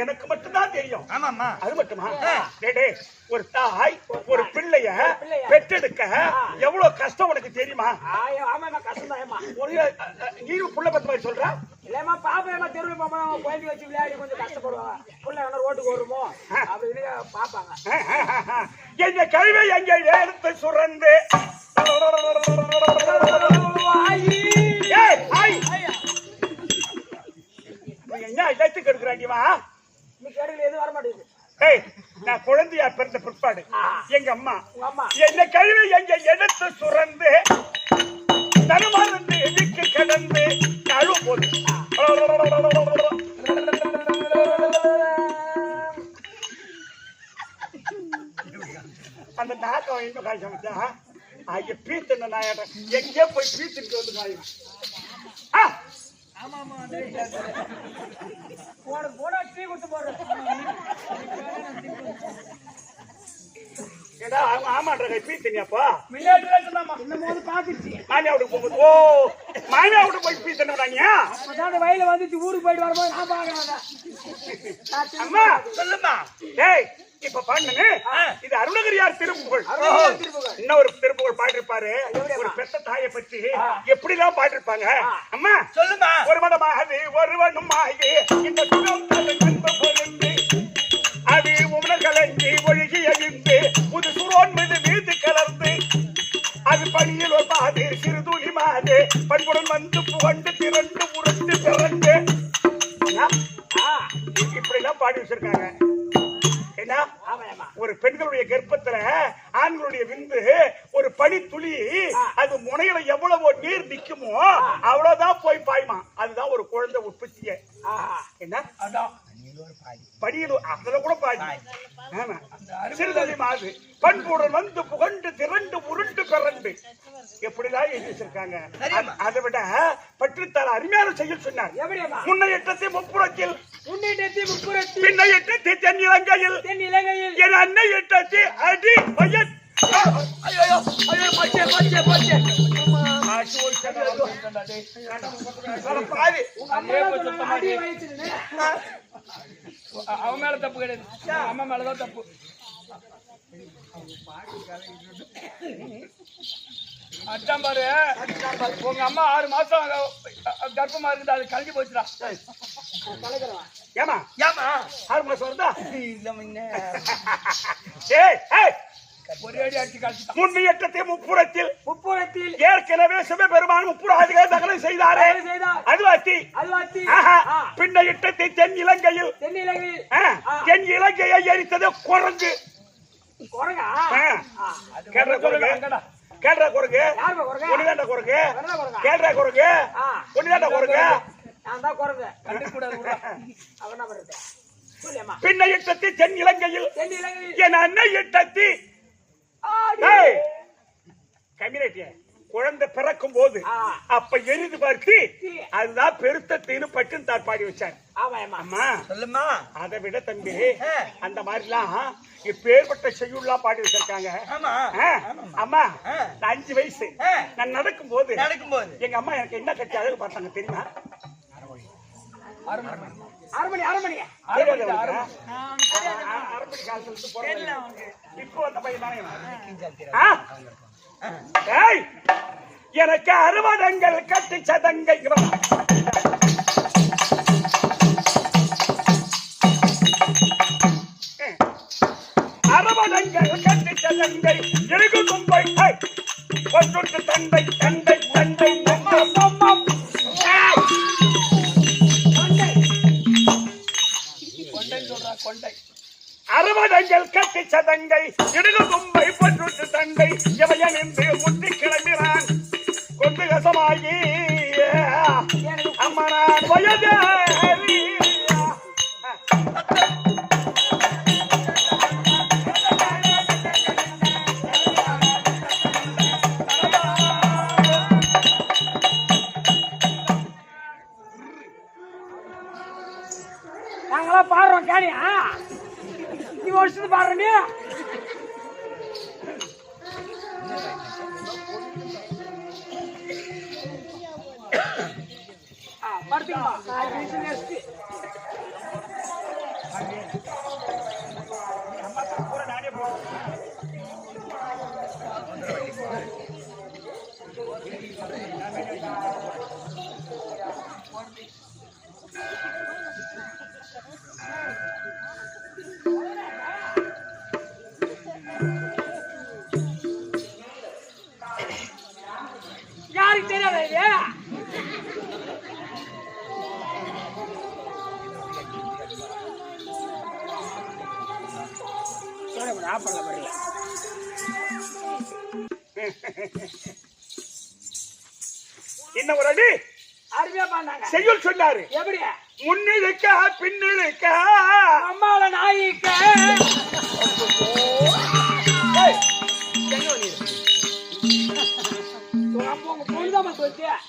எனக்கு மட்டும்தான் தெரியும். ஆமாம்மா. அது மட்டுமா ஒரு தாய் ஒரு பிள்ளைய பெற்றெடுக்க எவ்வளவு கஷ்டம் உனக்கு தெரியுமா? ஆமாம்மா கஷ்டம் தான் நீயும் புள்ள பத்து மாதிரி சொல்ற இல்லம்மா பாப்பா ஏமா தெருவில் பாப்பா குழந்தை வச்சு விளையாடி கொஞ்சம் கஷ்டப்படுவாங்க புள்ள என்ன ரோட்டுக்கு வருமோ அப்படின்னு பாப்பாங்க எங்க கல்வி எங்க எடுத்து சுரந்து என்ன இழைத்து கெடுக்கிறாண்டிவா நீ கேடுகள் எதுவும் வர மாட்டேங்குது ஏய் நான் குழந்தையா பிறந்த பிற்பாடு எங்க அம்மா அம்மா என்ன கல்வி எங்க எடுத்து சுரந்து தருமாறந்து எதிர்க்கு கடந்து அழுவும் போது அந்த நாக்கம் எங்க காய் சமைச்சா ஐய பீத்து நாயாட்ட எங்கே போய் பீத்துட்டு வந்து காயும் போனா டீ கொடுத்து போடுறேன் ஏடா அவங்க ஆமான்ற கை பீத்தனியாப்பா இன்னும் போது பாத்துச்சு மாமியாவுக்கு போகும்போது ஓ மாமியாவுக்கு போய் பீத்தனாங்க அப்பதான் அந்த வயல வந்துச்சு ஊருக்கு போயிட்டு வரும்போது நான் பாக்குறேன் அம்மா சொல்லுமா. ஏய் இப்ப பண்ணுங்க இது அருணகிரியார் திருப்புகழ் இன்னொரு திருப்புகழ் பாடிருப்பாரு ஒரு பெத்த தாயை பற்றி எப்படி எல்லாம் பாடிருப்பாங்க. அம்மா சொல்லுமா. ஒரு மடமாகது ஒருவனும் ஆகி இந்த பொருந்து அது உணர் கலங்கி ஒழுகி எழுந்து புது சுரோன் மீது வீது கலர்ந்து அது பணியில் ஒரு பாது சிறு துளி மாது பண்புடன் வந்து புகண்டு திரண்டு உருண்டு பிறண்டு இப்படி எல்லாம் பாடி வச்சிருக்காங்க. ஒரு பெண்களுடைய கர்ப்பத்துல ஆண்களுடைய விந்து ஒரு பனி துளி அது முனையில எவ்வளவோ நீர் நிக்குமோ அவ்வளவுதான் போய் பாய்மா. அதுதான் ஒரு குழந்தை உற்பத்திய என்ன படியில் அதுல கூட பாய் சிறுதளி மாது பண்புடன் வந்து புகண்டு திரண்டு உருண்டு பிறண்டு எப்படிதான் எழுதி வச்சிருக்காங்க. அதை விட பற்றுத்தால் அருமையான செயல் சொன்னார். முன்னையற்றத்தை முப்புறத்தில் பின்னையற்றத்தை தென்னிலங்கையில் என் அன்னை எட்டத்தை அடி பையன் அவன் மேல தப்பு கிடையாது அம்மா மேலதான் தப்பு. அச்சாம் பாரு உங்க அம்மா 6 மாசம் கர்ப்பமா இருக்குது அது கலந்து போச்சுடா. ஏமா ஏமா 6 மாசம் வருதா ஒரே அடி அடிச்சு கழிச்சுட்டான். முன்னியற்றத்தை முப்புறத்தில் ஏற்கனவே சிவபெருமான் முப்புறாதிகளை தகவல் செய்தாரே அதுவாத்தி பின்ன இட்டத்தை தென் இலங்கையில் தென் இலங்கையை எரித்தது குரங்கு. கேட்ற குரங்கு கேள்ற குரங்கு ஒண்ணுதாண்ட குரங்கு கேள்ற குரங்கு ஒண்ணுதாண்ட குரங்கு நான் தான் குரங்கு கண்டுக்கூடாது அவன் என்ன பண்றது சொல்லியம்மா பின்ன இட்டத்தி தென் இலங்கையில் என் அன்னை இட்டத்தி கம்யூனிட்டிய குழந்தை பிறக்கும் போது அப்ப எரிது பார்த்து அதுதான் பெருத்தத்தின்னு பட்டு தான் பாடி வச்சார். அம்மா சொல்லுமா. அதை விட தம்பி அந்த மாதிரிலாம் இப்பேற்பட்ட செய்யுள்ளாம் பாடி வச்சிருக்காங்க. அம்மா நான் 5 வயசு நான் நடக்கும் போது எங்க அம்மா எனக்கு என்ன கட்சி அழகு பார்த்தாங்க தெரியுமா? அரமணி இப்போ அந்த பையன் எனக்கு 60 கட்டி சதங்கை அரவணங்கள் கட்டி சதங்கை இருக்கு கும்பை கொண்டு தண்டை தண்டை தண்டை கொண்டை அரவணங்கள் கட்டி சதங்கை இடுகு கும்பை பொற்று தண்டை எவையனின்று முட்டி கிளம்பினான் கொண்டு கசமாகி அம்மனான் வயதே நாங்களாம் பாடுறோம் கேனியா நீ வருஷத்து பாடுற நீ யாருக்கு தெரியாத என்ன ஒரு அடி அருமையா பண்ணாங்க செய்யுள் சொன்னாரு. எப்படி முன்னிருக்க பின்னிருக்க அம்மால நாயிக்க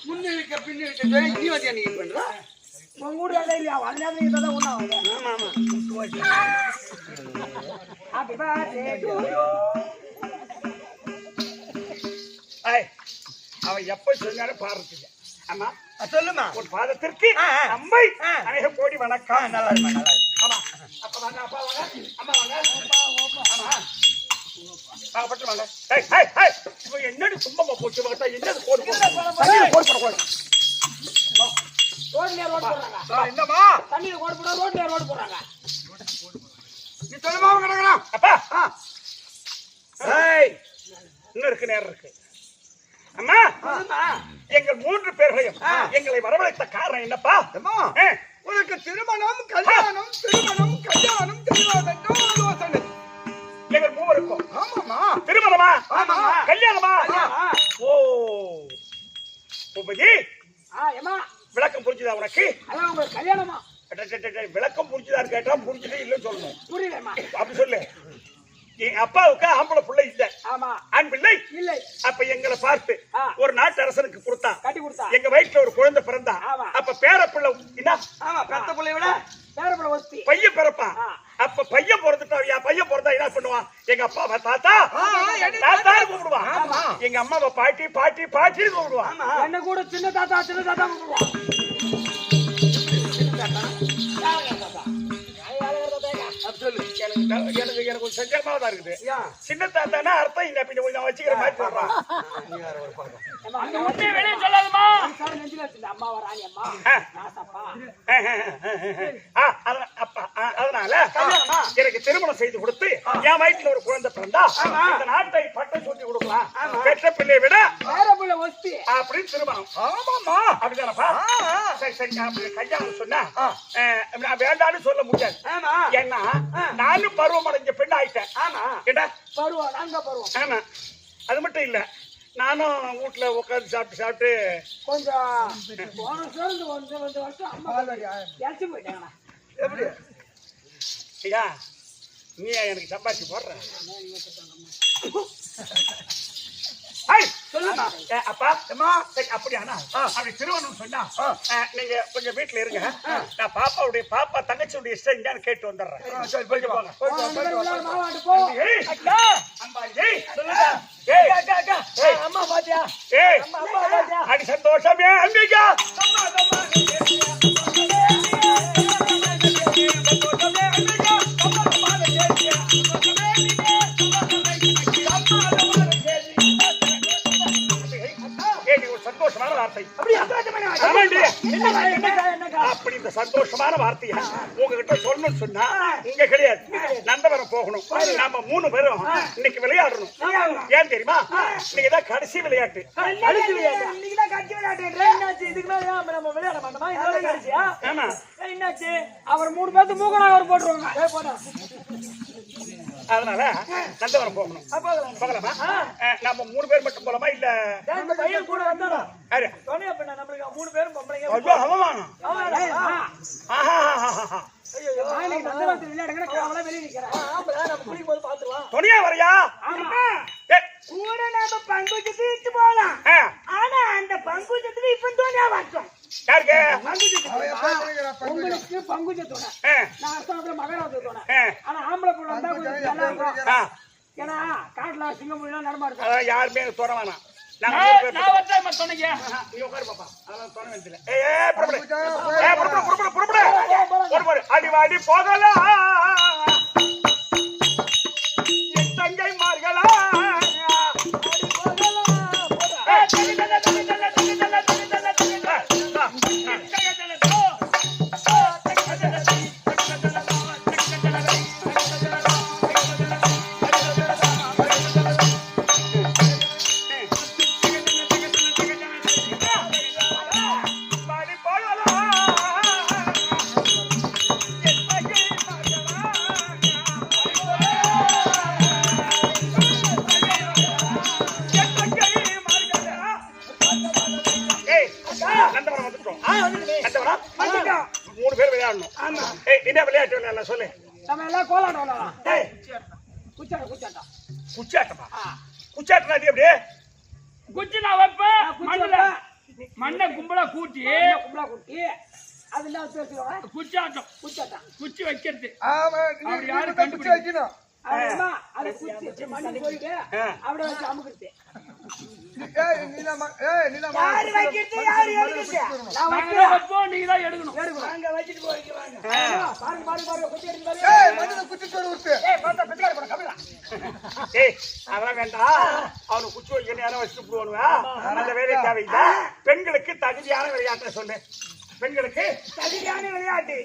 முன்னிருக்க பின்னிருக்க நீ வந்து நீங்க பண்ற உங்க ஊர் இல்லையா அதனால இதான் ஒண்ணா ஆமா ஆமா ஹாப்பி பர்த்டே டு யூ அவன் எப்ப சொன்னாலும் பாடுறதுங்க. அம்மா சொல்லுமா. ஒரு பாதத்திற்கு அம்மை அநேக கோடி வணக்கம். நல்லா இருமா நல்லா இருக்கு. ஆமா அப்பா வாங்க அப்பா வாங்க அம்மா வாங்க ஆமா வாங்க பட்டு வாங்க. என்னடி சும்மா போச்சு பார்த்தா என்னது போடு போடக்கூடாது. ரோட்ல ரோட் போறாங்க. என்னமா தண்ணில கோடு போட ரோட்ல ரோட் போறாங்க. நீ சொல்லுமா கிடக்குறான் அப்பா. இன்னும் இருக்கு நேரம் இருக்கு. அம்மா எங்கள் 3 பேர்களையும் எங்களை வரவழைத்த காரணம் என்னப்பா? உனக்கு திருமணம் கல்யாணம் தெரியாதென்று எங்கள் 3 ஆமாமா திருமணமா கல்யாணமா? ஓ பூபதி ஏமா விளக்கம் புரிஞ்சுதா உனக்கு? அதான் உங்களுக்கு கல்யாணமா? விளக்கம் புரிஞ்சுதான்னு கேட்டா புரிஞ்சுதே இல்லைன்னு சொல்லணும். புரியலமா அப்படி சொல்லு. என் அப்பாவுக்கு ஆம்பளை பிள்ளை இல்ல. ஆமா ஆண் பிள்ளை இல்லை. அப்ப எங்களை பார்த்து ஒரு நாட்டு அரசனுக்கு கொடுத்தா கட்டி கொடுத்தா எங்க வயிற்றுல ஒரு குழந்தை பிறந்தா அப்ப பேர பிள்ளை என்ன? ஆமா பெத்த பிள்ளை விட பேர பிள்ளை ஒஸ்தி பையன் பிறப்பான். அப்ப பையன் பிறந்துட்டா பையன் பிறந்தா என்ன பண்ணுவான்? எங்க அப்பாவை தாத்தா தாத்தா கூப்பிடுவான். எங்க அம்மாவை பாட்டி பாட்டி பாட்டின்னு கூப்பிடுவான். என்ன கூட சின்ன தாத்தா கூப்பிடுவான். எனக்கு ஒரு சந்தேகமா தான் இருக்குது. சின்ன தாத்தானா அர்த்தம் இந்த கொஞ்சம் வச்சுக்கிற மாதிரி சொல்றான். அந்த உண்மையை வெளியே சொல்லாதமா. அதனால எனக்கு திருமணம் செய்து கொடுத்து என் வயிற்றுல ஒரு குழந்தை பிறந்தா இந்த நாட்டை பட்டம் சூட்டி கொடுக்கலாம். பெற்ற பிள்ளையை விட அப்படின்னு திருமணம். ஆமாமா அப்படிதானப்பா? சரி சரி கல்யாணம் சொன்னா வேண்டாம்னு சொல்ல முடியாது. ஏன்னா நானும் பருவம் அடைஞ்ச பெண் ஆயிட்டேன். ஆமா அது மட்டும் இல்ல நானும் வீட்டுல உட்காந்து சாப்பிட்டு கொஞ்சம் போன வருஷம் இந்த வருஷம் அம்மா இறச்சி போயிட்டாங்கண்ணா. எப்படி ஐயா நீ எனக்கு சம்பாதிச்சு போடுற சொல்லுமா அப்பா சரி அப்படியாண்ணா அப்படி திருவண்ணம் சொன்னா நீங்க கொஞ்சம் வீட்டுல இருங்க நான் பாப்பா தங்கச்சியுடைய இஷ்டம் இங்கன்னு கேட்டு வந்துடுறேன். சரி போயிட்டு போங்க மாவாட்டு போ. அம்மா பாத்தியா அம்மா பாத்தியா அடி சந்தோஷமே அம்பிகா சந்தோஷமான வார்த்தை அப்படி இந்த சந்தோஷமான வார்த்தைய உங்ககிட்ட சொல்லணும்னு சொன்னா இங்க கிடையாது நந்தவரம் போகணும். நாம 3 பேரும் இன்னைக்கு விளையாடணும். ஏன் தெரியுமா இன்னைக்கு தான் கடைசி விளையாட்டு. என்னாச்சு அவர் 3 பேருக்கு மூக்கனா அவர் போட்டுருவாங்க. அதனால நந்தவரம் போகணும். போகலாமா? நம்ம 3 பேர் மட்டும் போலாமா இல்ல பையன் கூட வந்தாரா யாரு? நம்மளுக்கு 3 பேரும் பொம்பளைங்க. ஐயோ அவன் துணியா வரையா கூட நம்ம பங்குச்சத்துக்கு இட்டு போலாம். ஆனா அந்த பங்குச்சத்துக்கு இப்ப தோணியா வச்சோம். யாருக்கு? உங்களுக்கு பங்குச்ச தோணை, நான் அர்த்தத்துல மகராஜ தோணை. ஆனா ஆம்பளை பொண்ணு வந்தா கொஞ்சம் நல்லா இருக்கும். ஏன்னா காட்டுல சிங்கம் எல்லாம் நடமாடுது. அதான் யாருமே தோண வேணாம். அடிவாடி போகலாம் என் தங்கை மார்களா என்ன விளையாட்டு சொல்லு. நம்ம எல்லாம் கோலாட்டம் விளையாடலாம். குச்சாட்டமா? குச்சாட்டம் அது எப்படி? குச்சி நான் வைப்பேன். மண்ணை கும்பலா கூட்டி அதுல குச்சாட்டம் குச்சாட்டம் குச்சி வைக்கிறது. அப்படி யாரும் கண்டுபிடிச்சு வைக்கணும். அது குச்சி மண்ணு போயிட்டு அப்படியே வச்சு அமுக்குறது. யாரு வைக்கிறது யாரு எடுக்கிறது? நாங்க வைப்போம், நீங்க தான் எடுக்கணும். அங்க வச்சிட்டு போய்க்கு வாங்க. பாருங்க பாருங்க பாருங்க குச்சி எடுத்து அதெல்லாம் வேண்டாம். அவனுக்கு குச்சி வைக்கணும் வச்சுட்டு போடுவேன். அந்த வேலையை தேவையில்லை. பெண்களுக்கு தகுதியான விளையாட்டை சொல்லு. பெண்களுக்கு தகுதியான விளையாட்டு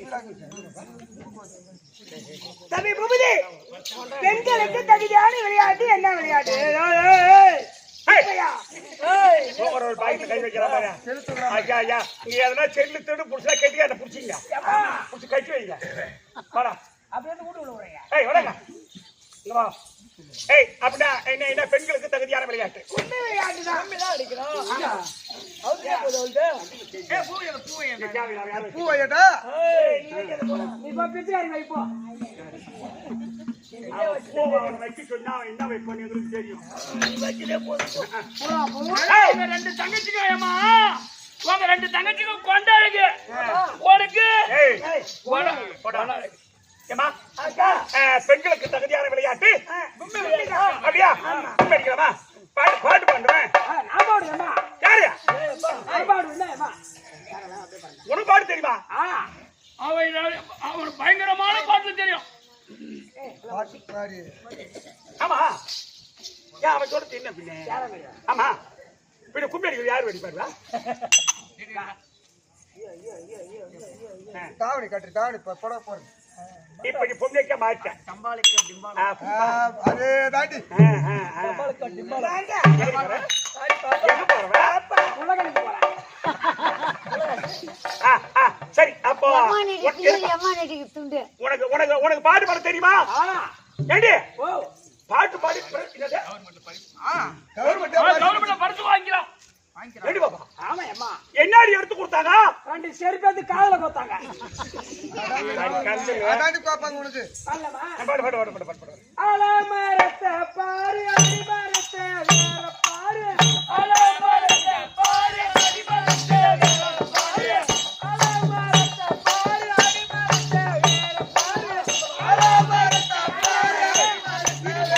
தம்பி பூபதி, பெண்களுக்கு தகுதியான விளையாட்டு என்ன விளையாட்டு? ஒரு பாய்க்கு கை வைக்கிற பாரு. ஐயா ஐயா நீ எதனா செல்லு தேடு புடிச்சா கட்டி அதை புடிச்சிங்க புடிச்சு கட்டி வைங்க. வாடா அப்படியே வீட்டு உள்ள வரீங்க. ஏய் வடங்க இங்க வா. ஏய் அப்படினா என்ன பெண்களுக்கு தகுதியான விளையாட்டு உண்மை விளையாட்டு தான். நம்ம தான் அடிக்கணும். அவுதே போடுது. ஏய் பூ பூ வையட்டா நீ போ பிச்சைக்காரி வை போ. வச்சு சொன்னா என்ன வைப்போம் எங்களுக்கு தெரியும். போடா போ. உங்க 2 தங்கச்சிங்க உங்க 2 தங்கச்சிங்க கொண்டாடுங்க. உனக்கு ஏமா பெண்களுக்கு தகுதியான விளையாட்டு அப்படியா? அடிக்கலாமா? பாட்டு பாட்டு பண்ணுவேன். நான் பாடுவேம்மா. யாரு? நான் பாடுவேன். உனக்கு பாட்டு தெரியுமா? அவனுக்கு பயங்கரமான பாட்டு தெரியும். ஆமா ஏன் அவன் சொல்றது என்ன பின்ன? ஆமா பின்ன கும்பி அடிக்கிறது யாரு வெடிப்பாருவா? தாவணி கட்டு தாவணி போட போறேன். இப்ப நீ பொம்மைக்க மாட்டேன். அதே தாண்டி சரி அப்போ உனக்கு பாட்டு பாட தெரியுமா? ஏண்டி பாட்டு பாடி கவர்மெண்ட்ல பரிசு வாங்கிக்கலாம். ரெடி பாப்பா ஆமா அம்மா என்னாடி எடுத்து கொடுத்தாங்க 2 செருப்பேத்து காதுல கொத்தாங்க. அதாண்டி பாப்பாங்க உனக்கு. அல்லமா பாடு பாடு பாடு பாடு பாடு அலமரத்தை பாரு அடிமரத்தை வேற பாரு அலமரத்தை பாரு அடிமரத்தை வேற பாரு அலமரத்தை பாரு அடிமரத்தை வேற பாரு அலமரத்தை பாரு அடிமரத்தை வேற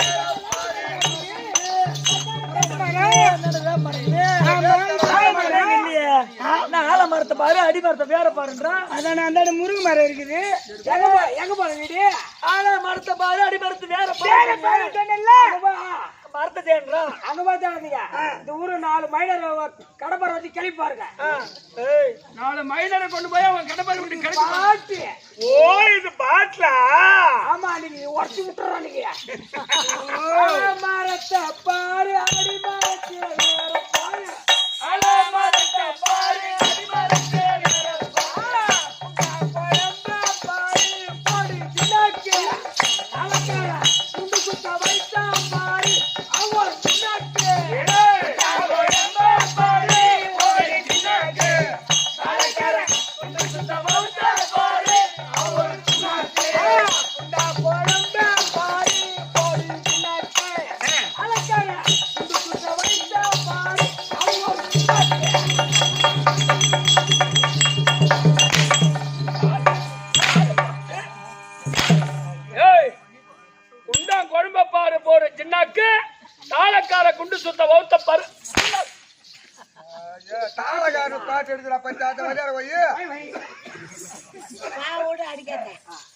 ஆலமரத்தை பாரு அடிமரத்தை வேற பாருன்றா. அதான அந்த முருங்கை மரம் இருக்குது. எங்க போற வீடு ஆலமரத்தை பாரு அடிமரத்தை வேற வேற பாரு பாரு சொன்னேன்ல. மரத்தை தேடுறா அங்க பாத்தாங்க. இந்த ஊரு 4 மைனர் கடப்பார வச்சு கிளப்பி பாருங்க. 4 மைனரை கொண்டு போய் அவன் கடப்பாரை விட்டு கிடைச்சு பாட்டு ஓ இது பாட்லா ஆமா நீங்க உடச்சு விட்டுறா நீங்க. மரத்தை பாரு அடிமரத்தை வேற பாரு அலமரத்தை பாரு அடிமரத்தை வேற பாரு பழம்பா பாரு போடு சின்னாக்கு அலக்கார குண்டு குத்த வைத்தா பாரு அவர் சின்னாக்கு பழம்பா பாரு போடு சின்னாக்கு அலக்கார குண்டு குத்த வைத்தா பாரு அவர் சின்னாக்கு குண்டா பழம்பா பாரு போடு சின்னாக்கு அலக்கார குண்டு குத்த வைத்தா பாரு அவர் சின்னாக்கு. ஏய் குண்டா கொழும்ப பாரு போற சின்னாக்கு தாளக்கார குண்டு சுத்த வௌத்த பாரு. தாளகாரன் பாட்டு எடுக்கிறா பஞ்சாயத்து வரையார போய்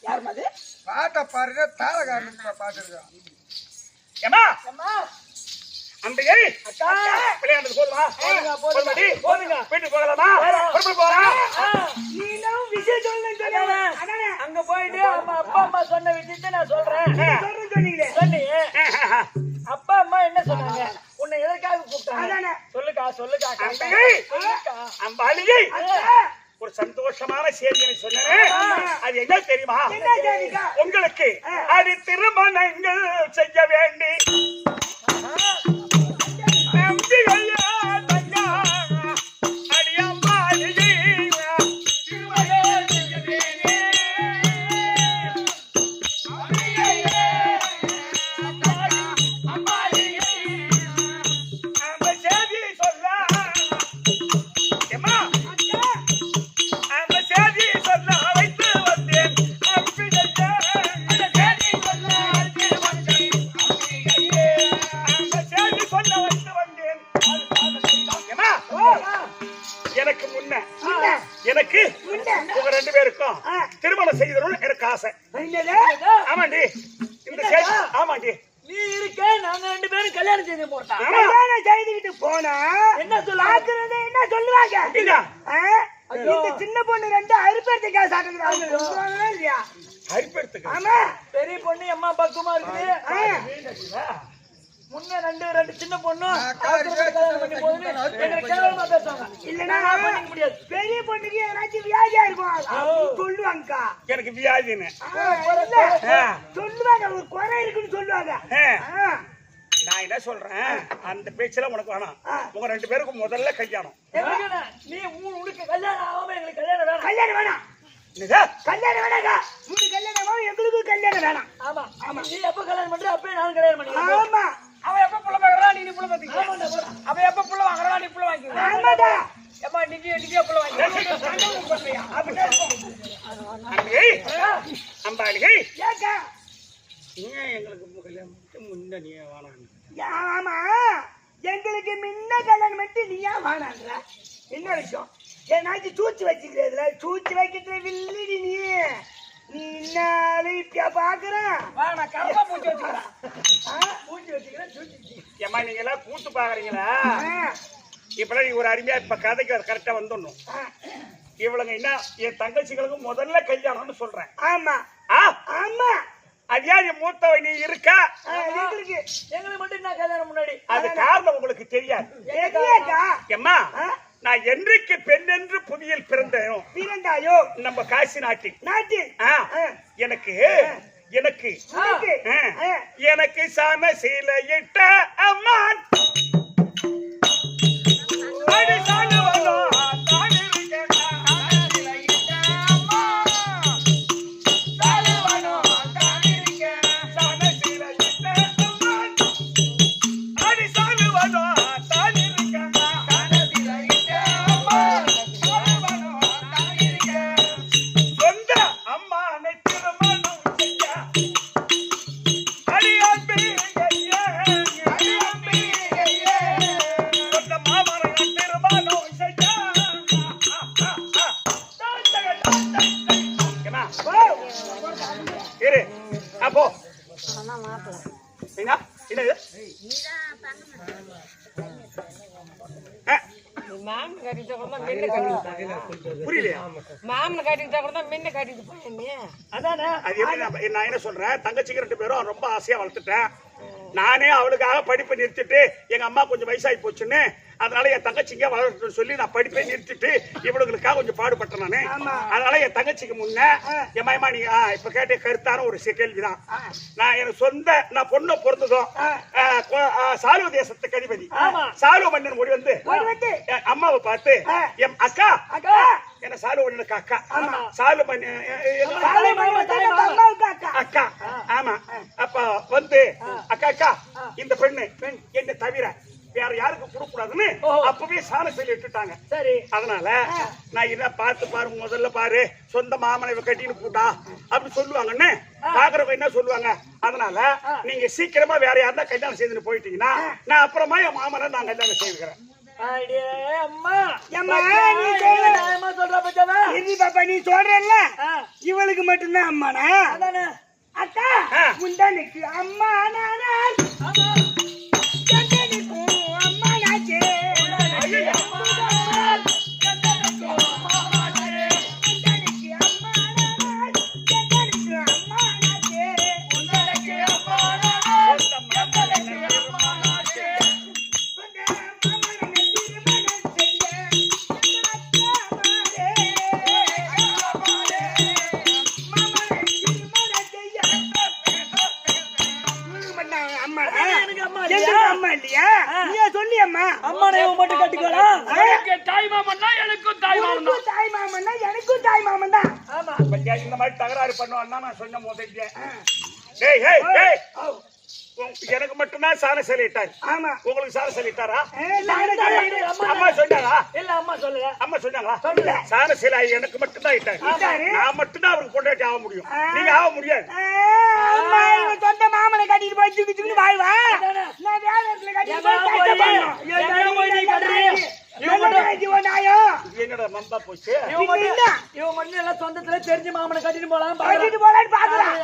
யார் மாதிரி பாட்டை பாருங்க. தாளகாரன் பாட்டு எடுக்கிறான். ஏமா அம்மா அம்பிகை அக்கா விளையாடுறது போதுமா போதுங்க, போதுங்க. போதுமாடி? போதுங்க. வீட்டுக்கு போகலாமா புறப்பட்டு போறேன் நீனும் விஷயம் சொல்லணும்னு சொன்னேன். அதானே அங்க போயிட்டு அப்பா அம்மா சொன்ன விஷயத்தை நான் சொல்றேன். சொல்றேன்னு சொன்னீங்களே. சொன்னியே அப்பா அம்மா என்ன சொன்னாங்க உன்னை எதற்காக கூப்பிட்டாங்க அதானே. சொல்லுக்கா சொல்லுக்கா அம்பிகை சொல்லுக்கா. அம்பாளிகை அக்கா, ஒரு சந்தோஷமான செய்தியை சொன்னேன். அது என்ன தெரியுமா? என்ன செய்திக்கா? உங்களுக்கு அது திருமணங்கள் செய்ய வேண்டி அம்பிகையா தங்கா, அடியம்பாளிகை திருமணம் செய்ய வேண்டி. அம்பிகையே, அம்பாளிகை, அந்த செய்தியை சொல்ல ஏம்மா அந்த செய்தியை சொல்ல வைத்து வந்தேன் அம்பிகையே. அந்த செய்தியை சொல்ல வைத்து வந்தேன் அம்பிகையே. அந்த செய்தி சொல்ல வைத்து வந்தேன். ஏம்மா, எனக்கு முன்ன எனக்கு உங்க 2 பேருக்கும் திருமணம் செய்தணும்னு எனக்கு ஆசை. என்னது? ஆமாண்டி இந்த செய்தி ஆமாண்டி. நீ இருக்க நாங்க 2 பேரும் கல்யாணம் செய்து போட்டா ஆமா கல்யாணம் செய்துக்கிட்டு போனா என்ன சொல்லுவாங்க? பாக்குறது என்ன சொல்லுவாங்க? அப்படிங்க. ஆ? இந்த சின்ன பொண்ணு 2 அரிப்பேர்த்துக்காக சாப்பிட்டுக்கிறாங்க. சொல்லுவாங்களா இல்லையா? அரிப்பெடுத்துக்க ஆமா. பெரிய பொண்ணு அம்மா பக்குமா இருக்குது. முன்ன 2 சின்ன பொண்ணு கல்யாணம் பண்ணி போகுது எங்களை கேவலமா பேசுவாங்க. இல்லைன்னா நான் பண்ணிக்க முடியாது. பெரிய பொண்ணுக்கு ஏதாச்சும் வியாதியா இருக்கும் அப்படின்னு சொல்லுவாங்கக்கா. எனக்கு வியாதின்னு இல்ல, சொல்லுவாங்க ஒரு குறை இருக்குன்னு சொல்லுவாங்க. ஆ. நான் என்ன சொல்றேன் அந்த பேச்செல்லாம் உனக்கு வேணாம். உங்க 2 பேருக்கும் முதல்ல கல்யாணம். எங்களுக்கு என்ன? நீ உனக்கு கல்யாணம் ஆகாம எங்களுக்கு கல்யாணம் வேணாம். கல்யாணம் வேணாம். என்னது? கல்யாணம் வேணாக்கா. உனக்கு கல்யாணம் வேணும், எங்களுக்கு கல்யாணம் வேணாம். ஆமா ஆமா நீ எப்ப கல்யாணம் பண்ற அப்பவே நானும் கல்யாணம் பண்ணிக்கிறேன். ஆமா. அவன் எப்ப புள்ள பாக்குறான் நீ புள்ள பாத்தீங்க. ஆமாண்டா போடா. அவன் எப்ப புள்ள வாங்குறான் நீ புள்ள வாங்கிக்க. ஆமாடா. ஏமா நீங்க புள்ள வாங்கிக்க. அம்பிகை, அம்பாளிகை, ஏக்கா. ஏன் எங்களுக்கு கல்யாணம் முன்ன நீ வேணாம்? ஆமா, எங்களுக்கு முன்ன கல்யாணம் பண்ணிட்டு நீ ஏன் வேணான்ற? என்ன விஷயம்? ஏன்னாச்சும் சூச்சு வச்சுக்கிறதுல சூச்சு வைக்கிறதுல வில்லிடி நீ. நீ என்ன இப்ப பாக்குற? நான் கரப்பா பூச்சி வச்சுக்கிறேன். பூச்சி வச்சுக்கிறேன் சூச்சி. ஏமா நீங்க எல்லாம் கூத்து பாக்குறீங்களா? இப்பெல்லாம் நீ ஒரு அருமையா இப்ப கதைக்கு கரெக்டா வந்துடணும். இவளுங்க என்ன என் தங்கச்சிகளுக்கு முதல்ல கல்யாணம்னு சொல்றேன். ஆமா ஆமா. ஐயா என் மூத்தவ நீ இருக்கா? எங்களுக்கு மட்டும் என்ன கல்யாணம் முன்னாடி அது காரணம் உங்களுக்கு தெரியாது. எம்மா நான் என்றைக்கு பெண் என்று புவியில் பிறந்தாயோ பிறந்தாயோ நம்ம காசி நாட்டில் நாட்டில் எனக்கு எனக்கு எனக்கு சாம சீலையிட்ட அம்மான் அடி சாலுவனோ தான் இருக்கேன் சீலையிட்ட அம்மான் சாலுவனோ தான் இருக்கேன் சாம சீலையிட்ட அம்மான் அடி சாலுவனோ தான் இருக்கேன் சாம சீலையிட்ட அம்மான் சாலுவனோ தான் இருக்கேன் சொந்த அம்மானை திருமணம் செய்ய அடியாம்பி சொந்த மாமனை திருமணம் செய்ய இரு அப்போ என்ன என்னது மாமன் கட்டிட்டு கூட மின்ன கட்டிட்டு புரியலையா மாமன் கட்டிட்டு கூட மின்ன கட்டிட்டு போய் அதானே அது எப்படி நான் என்ன சொல்றேன் தங்கச்சிக்கு 2 பேரும் ரொம்ப ஆசையா வளர்த்துட்டேன் நானே அவளுக்காக படிப்பை நிறுத்திட்டு எங்க அம்மா கொஞ்சம் வயசாகி போச்சுன்னு அதனால என் தங்கச்சிங்க வளர்க்கணும்னு சொல்லி நான் படிப்பை நிறுத்திட்டு இவளுங்களுக்காக கொஞ்சம் பாடுபட்டேன் நானு அதனால என் தங்கச்சிக்கு முன்ன என் மயமா நீ இப்ப கேட்ட கருத்தான ஒரு கேள்விதான் நான் எனக்கு சொந்த நான் பொண்ணை பொறுத்ததும் சாலுவ தேசத்துக்கு அதிபதி சாலுவ மன்னன் ஓடி வந்து அம்மாவை பார்த்து என் அக்கா என்ன சாலுவ மன்னனுக்கு அக்கா சாலுவ மன்னன் அக்கா ஆமா அப்ப வந்து அக்கா அக்கா இந்த பெண்ணு என்ன தவிர வேற யாருக்கும் கொடுக்கூடாதுன்னு அப்பவே சாண சொல்லி விட்டுட்டாங்க. சரி, அதனால நான் இதை பார்த்து பாரு, முதல்ல பாரு சொந்த மாமனை கட்டின்னு போட்டா அப்படி சொல்லுவாங்கன்னு பாக்குறவங்க என்ன சொல்லுவாங்க. அதனால நீங்க சீக்கிரமா வேற யாருந்தா கல்யாணம் செய்துன்னு போயிட்டீங்கன்னா நான் அப்புறமா என் மாமனை நான் கல்யாணம் செய்துக்கிறேன். நீ சொல்றல்ல இவளுக்கு மட்டும்தான் அம்மானா அக்கா முந்தானுக்கு அம்மா இந்த மாதிரி தகராறு பண்ணுவான்னா நான் சொன்ன முதல்ல எனக்கு மட்டும்தான் சாண சொல்லிட்டாரு. உங்களுக்கு சாண சொல்லிட்டாரா? அம்மா சொன்னாரா? இல்ல அம்மா சொல்லுங்க. அம்மா சொன்னாங்களா? சாண சிலை எனக்கு மட்டும்தான் இட்டாரு. நான் மட்டும்தான் அவருக்கு கொண்டாட்டி ஆக முடியும், நீங்க ஆக முடியாது. சொந்த மாமனை கட்டிட்டு போய் சுத்தி சுத்தி வாழ்வா நான் வேற இடத்துல கட்டிட்டு என்னோட மம்பா போச்சு. இவன் மட்டும் எல்லாம் சொந்தத்துல தெரிஞ்ச மாமனை கட்டிட்டு போலாம் பாக்கலாம்.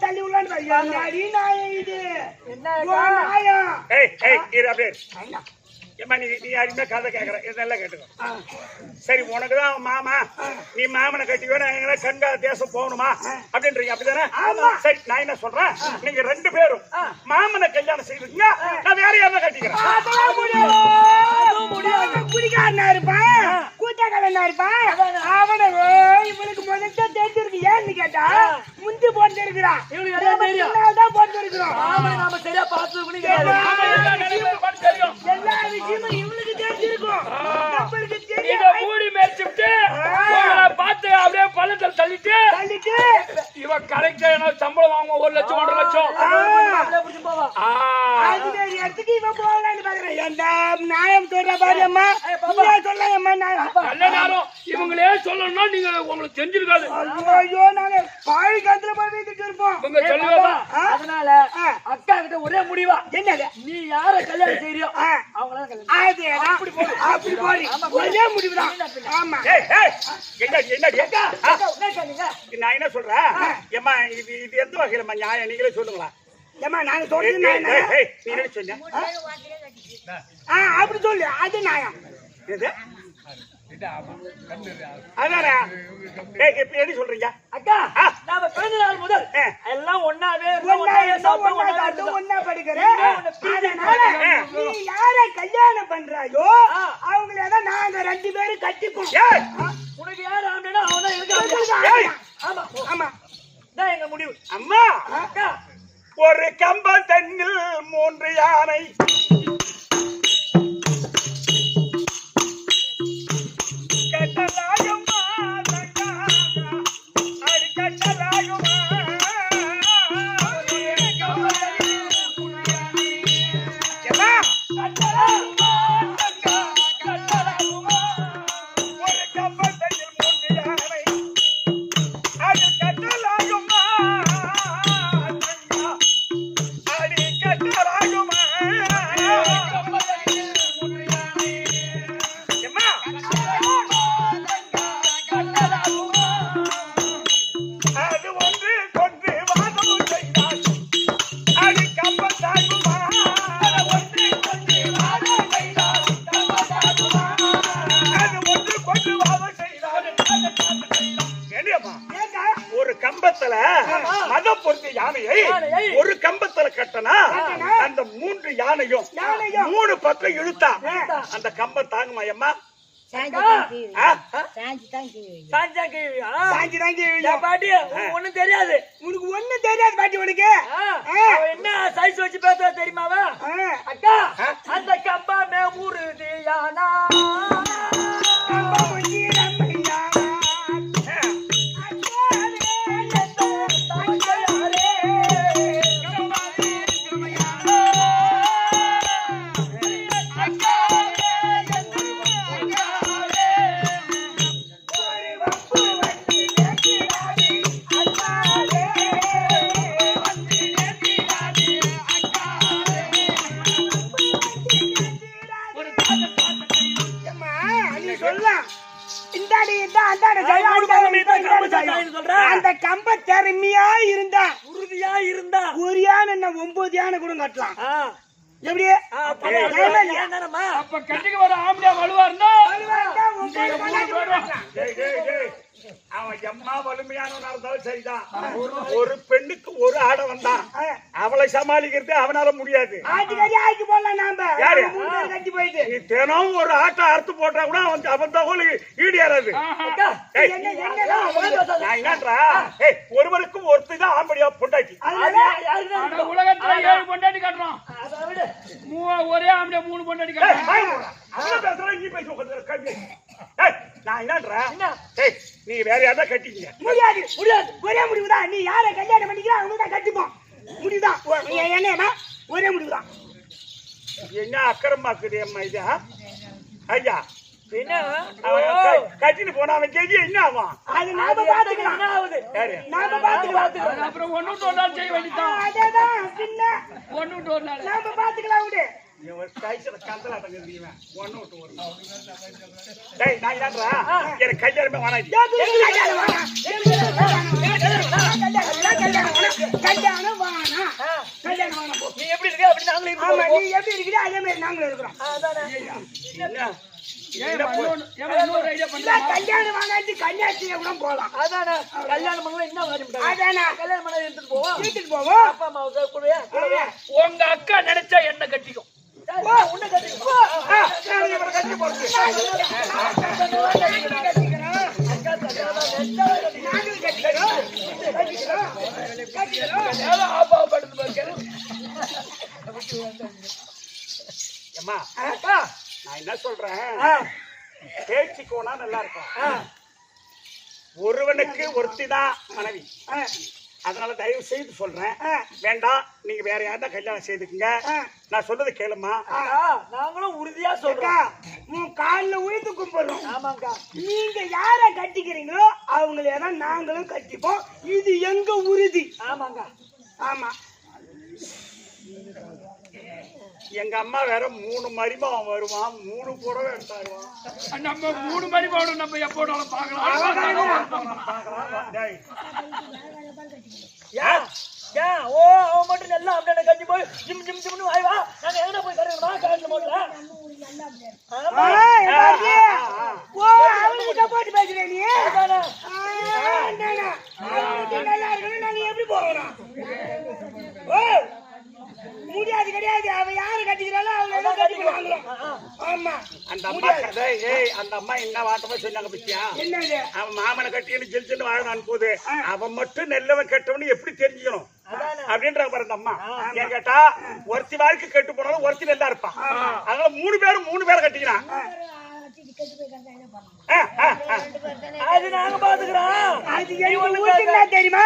தள்ளி உள்ளான்னு இது ஏமா நீ யாருமே கதை கேட்கற இதெல்லாம் கேட்டுக்கோ. சரி, உனக்குதான் மாமா, நீ மாமனை கட்டி வேணும் கங்கா தேசம் போகணுமா அப்படின்றீங்க, அப்படிதானே? சரி, நான் என்ன சொல்றேன், நீங்க 2 பேரும் மாமனை கல்யாணம் செய்வீங்க, நான் வேற யாரா கட்டிக்கிறேன். குடிக்காரனா இருப்பான், கூட்டக்காரனா இருப்பான். அவனை இவனுக்கு முதல்ல தெரிஞ்சிருக்கு. ஏன்னு கேட்டா முந்தி போட்டு இருக்கிறான், தான் போட்டு இருக்கிறோம். நாம சரியா பார்த்து எல்லா விஷயமும் இவனுக்கு தெரிஞ்சிருக்கும். மூடி மேய்ச்சிட்டு பார்த்து அப்படியே பள்ளத்தில் தள்ளிட்டு இவன் கரெக்டா சம்பளம் வாங்குவோம் 1 லட்சம் 1.5 லட்சம். இடத்துக்கு இவன் போகலான்னு பாக்குறேன். எந்த நியாயம் சொல்ற பாருமா சொல்லம்மா நல்ல நேரம் இவங்களே சொல்லணும்னா நீங்க உங்களுக்கு தெரிஞ்சிருக்காது. ஐயோ நாங்க பாழி காத்துல போய் வீட்டுக்கு இருப்போம். உங்க சொல்லுவா. அதனால அக்கா கிட்ட ஒரே முடிவா, என்னது நீ யார கல்யாணம் செய்யறியோ அவங்கள அப்படி போறி ஒரே முடிவுதான். ஆமா, நான் என்ன சொல்றேன், ஏமா இது எந்த வகையிலமா நியாயம், நீங்களே சொல்லுங்களா? ஏமா நாங்க சொல்றது நீ என்ன சொன்ன? அப்படி சொல்லு, அது நியாயம். அதானே எப்படி சொல்றீங்க? அக்கா நாம பிறந்த நாள் முதல் எல்லாம் ஒன்னாவே ஒன்னா படிக்கிறேன். நீ யார கல்யாணம் பண்றாயோ அவங்களதான் நாங்க 2 பேரும் கட்டிப்போம். உனக்கு யாரு ஆம்பளைனா அவன் தான் ஆமா ஆமா இதான் எங்க முடிவு. அம்மா அக்கா ஒரு கம்பம் தண்ணில் 3 யானை கட்டலாகுமா தங்கா, அடி கட்டலாகுமா ஏம்மா, ஒரு கம்பம் தண்ணில் 3 யானை அது கட்டலாகுமா தங்கா, அடி கட்டலாகுமா ஏம்மா, அது ஒன்று கொன்று வாதம் செய்தால் அடி கம்பம் தாங்குமா அது ஒன்று கொன்று வாதம் செய்தால் ஏண்டியம்மா, ஒரு கம்பத்துல மத பொருந்த யானையை ஒரு கம்பத்துல கட்டனா அந்த 3 யானையும் 3 பக்கம் இழுத்தா அந்த கம்பம் தாங்குமா அம்மா? சாஞ்சா கீழா சாஞ்சி தாங்கி பாட்டி உனக்கு ஒண்ணும் தெரியாது. உனக்கு ஒண்ணும் தெரியாது பாட்டி உனக்கு அவ என்ன சைஸ் வச்சு பேசுறா தெரியுமாவா? அக்கா அந்த கம்பமே ஊறுது யானா அந்த கம்ப திறமையா இருந்தா உறுதியா இருந்தா உரியான 9 யானை கூட கட்டலாம். எப்படி அப்ப கட்டிக்கு வர ஆம்பளை வலுவா இருந்தா அவன் எம்மா வலிமையானவனா இருந்தாலும் சரிதான். ஒரு பெண்ணுக்கு ஒரு ஆடை வந்தான் அவளை சமாளிக்கிறது அவனால முடியாது. ஆக்கி போடலாம் நாம யாரு? கட்டி போயிட்டு நீ தினம் ஒரு ஆட்டை அறுத்து போட்டா கூட அவன் தகவல் ஈடியாராது. நான் என்னன்றா, ஒருவருக்கும் ஒருத்தர் ஆம்படியா பொண்டாட்டி. உலகத்துல 7 பொண்டாட்டி காட்டுறோம். ஒரே ஆம்பளை 3 பொண்டாட்டி காட்டுறோம். நான் என்னன்றா, நீ வேற யாரா கட்டிக்கீங்க. முடியாது ஒரே முடிவுதான். நீ யாரை கல்யாணம் பண்ணிக்கிறா அவங்க தான் கட்டிப்போம். முடிவுதான் என்ன ஒரே முடிவுதான். என்ன அக்கறமாக்குது அம்மா இது? ஐயா என்ன கட்டிட்டு போனா அவன் கேஜி என்ன ஆகும்? அது நாம பாத்துக்கலாம். என்ன ஆகுது? நாம பாத்துக்கலாம். அப்புறம் 1 விட்டு 1 நாள் செய்ய வேண்டியதான். அதேதான் பின்ன 1 விட்டு 1 நாள் நாம பாத்துக்கலாம் விடு. ஒண்ணு விட்டு ஒரு நான் என்னன்றா, எனக்கு கல்யாணமே வேணாம். கல்யாணம் வானா நீ எப்படி இருக்க அப்படி நாங்களும் இருக்கோம். ஆமா நீ எப்படி இருக்கிற அதே மாதிரி நாங்களும் இருக்கிறோம். இன்னொரு ஐடியா பண்ற. கல்யாணம் வாங்காட்டி கன்னியாஸ்திரியை கூட போலாம். அதானே கல்யாணம் பண்ணலாம். என்ன வாங்கி அதானே கல்யாணம் பண்ண எடுத்துட்டு போவோம். வீட்டுக்கு போவோம். அப்பா அம்மா கூடவே உங்க அக்கா நினைச்சா என்ன கட்டிக்கும். உன்னை கட்டிக்கோ. கட்டி போறது அம்மா. நான் என்ன சொல்றேன், பேச்சுக்கோனா நல்லா இருக்கும். ஒருவனுக்கு ஒருத்திதான் மனைவி. அதனால தயவு செய்து சொல்றேன், வேண்டாம் நீங்க வேற யாரா கல்யாணம் செய்துக்குங்க. நான் சொன்னது கேளுமா. நாங்களும் உறுதியா சொல்றோம். உன் காலில் உயிர்த்து கும்பிடுறோம். ஆமாக்கா. நீங்க யார கட்டிக்கிறீங்களோ அவங்களே தான் நாங்களும் கட்டிப்போம். இது எங்க உறுதி. ஆமாங்க. ஆமா எங்க அம்மா வேற 3 மரிமம் வருவான், 3 புடவை எடுத்தாருவான். நம்ம 3 மணி போடும். நம்ம எப்போனாலும் பாக்கலாம். ஓ அவன் மட்டும் நல்லா அப்படியே கட்டி போய் ஜிம் ஜிம் ஜிம்னு வாய் வா. நாங்க எங்க போய் கரெக்டா கரெக்ட் போடல. போட்டு பேசுறேன் நீ. நல்லா இருக்கணும். நாங்க எப்படி போகிறோம்? முடியாது கிடையாது. அவ யாரு கட்டிக்கிறாளோ அவங்க கட்டிக்கிறாங்களோ. ஆமா அந்த அம்மா கதை. அந்த அந்த அம்மா என்ன வாட்டமா சொன்னாங்க பத்தியா? என்னது அவன் மாமனை கட்டின்னு ஜெயிச்சுன்னு வாழணும் போது அவன் மட்டும் நல்லவன் கெட்டவனு எப்படி தெரிஞ்சுக்கணும் அப்படின்றாங்க பாரு அந்த அம்மா. ஏன் கேட்டா ஒருத்தி வாழ்க்கை கெட்டு போனாலும் ஒருத்தி நல்லா இருப்பான். அதனால 3 பேரை கட்டிக்கிறான். அது நாங்க பாத்துக்கிறோம். அது என்ன தெரியுமா?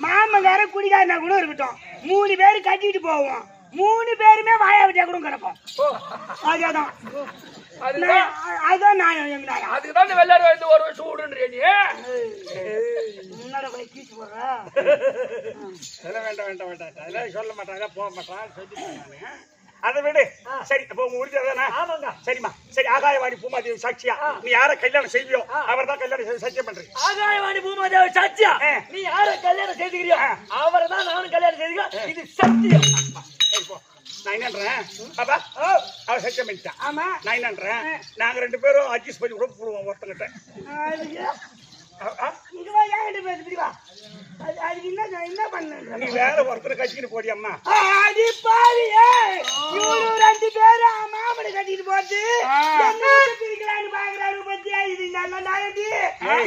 மாமன் வேற குடிகாரனா கூட இருக்கட்டும், 3 பேரு கட்டிட்டு போவோம், 3 பேருமே வாயா விட்டியா கூட கிடப்போம். அதுதான் அதுதான் நான் எங்க அதுக்குதான் இந்த வெள்ளாடு வந்து ஒரு வருஷம் விடுன்றே நீ. முன்னாடி போய் கீச்சு போடுற. அதெல்லாம் வேண்டாம் அதெல்லாம் சொல்ல மாட்டாங்க, போக மாட்டான் சொல்லி அதை விடு. சரி அப்ப உங்க உறுதிதானே? ஆமாங்க. சரிம்மா சரி. ஆகாயவாணி பூமாதேவி சாட்சியா நீ யார கல்யாணம் செய்வியோ அவர் தான் கல்யாணம் செய்ய சத்தியம் பண்றேன். ஆகாயவாணி பூமாதேவி சாட்சியா நீ யார கல்யாணம் செய்துக்கிறியோ அவரை தான் நானும் கல்யாணம் செய்துக்கிறேன். இது சத்தியம். சரி போ. நான் என்னன்றேன் பாப்பா, அவ சத்தியம் பண்ணிட்டான். ஆமா நான் என்னன்றேன், நாங்க 2 பேரும் அட்ஜஸ்ட் பண்ணி கூட போடுவோம் ஒருத்தங்கிட்ட. இதுவா ஏன் பேசுறீங்க? அதுக்கு என்ன பண்ண? நீ வேற ஒருத்தரை கட்டிக்கிட்டு போடியம்மா. அடி பாவியே, இவரு 2 பேரும் மாமனை கட்டிட்டு போட்டு என்ன பிரிக்கலான்னு பாக்குறாரு பத்தியா? இது நல்ல நாயடி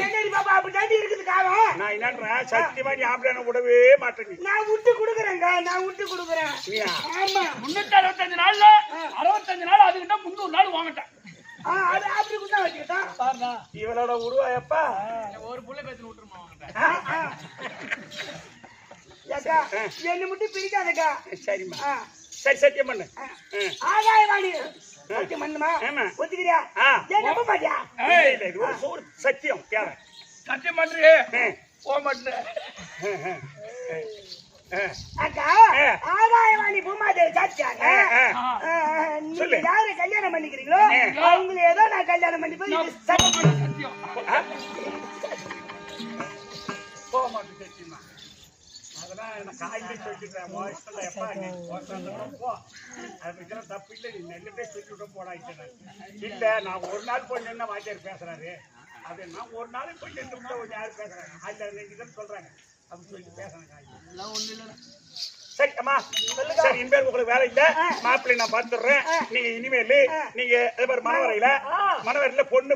என்னடி பாப்பா அப்படி தாண்டி இருக்குது காலம். நான் என்னன்றேன், சத்தியமா நீ ஆம்பளை விடவே மாட்டேன். நான் விட்டு கொடுக்குறேங்க, நான் விட்டு கொடுக்குறேன். ஆமா 365 நாள்ல 65 நாள் அதுக்கிட்ட 300 நாள் வாங்கிட்டேன். அது அப்படி குண்டா வச்சுக்கிட்டான். இவளோட உருவாயப்பா ஒரு புள்ள பேத்து விட்டுருமா வாங்கிட்டேன். ஏக்கா என்ன மட்டும் பிரிக்காதக்கா. சரிம்மா சரி சத்தியம் பண்ணு. ஆகாயவாணி சத்தியம் பண்ணுமா? ஒத்துக்கிறியா? ஏன் நம்ப மாட்டியா? இது ஒரு சத்தியம். யார சத்தியம் பண்றியே போக மாட்டேன். அக்கா ஆகாயவாணி பூமாதேவி சாட்சியாங்க. நீங்க யாரை கல்யாணம் பண்ணிக்கிறீங்களோ அவங்கள ஏதோ நான் கல்யாணம் பண்ணி போய் இது சத்தியம் போக மாட்டேன் சத்தியமா. அதெல்லாம் எனக்கு காய்கறி சொல்லிட்டேன். மோசத்துல எப்பா நீ போ, அதுக்கு தப்பு இல்லை. நீ நெல்லுட்டே சொல்லிவிட போடாயிட்டேன். இல்ல நான் ஒரு நாள் போய் நின்று வாத்தியார் பேசுறாரு. அது நான் ஒரு நாளைக்கு போய் நின்று யாரு பேசுறாங்க அதுல 2 பேர் சொல்றாங்க அப்படின்னு சொல்லி பேசுறாங்க. சரி அம்மா சரி, இனிமேல் உங்களுக்கு வேலை இல்ல. மாப்பிள்ளை நான் பார்த்துடுறேன். நீங்க இனிமேல் நீங்க மனவரையில பொண்ணு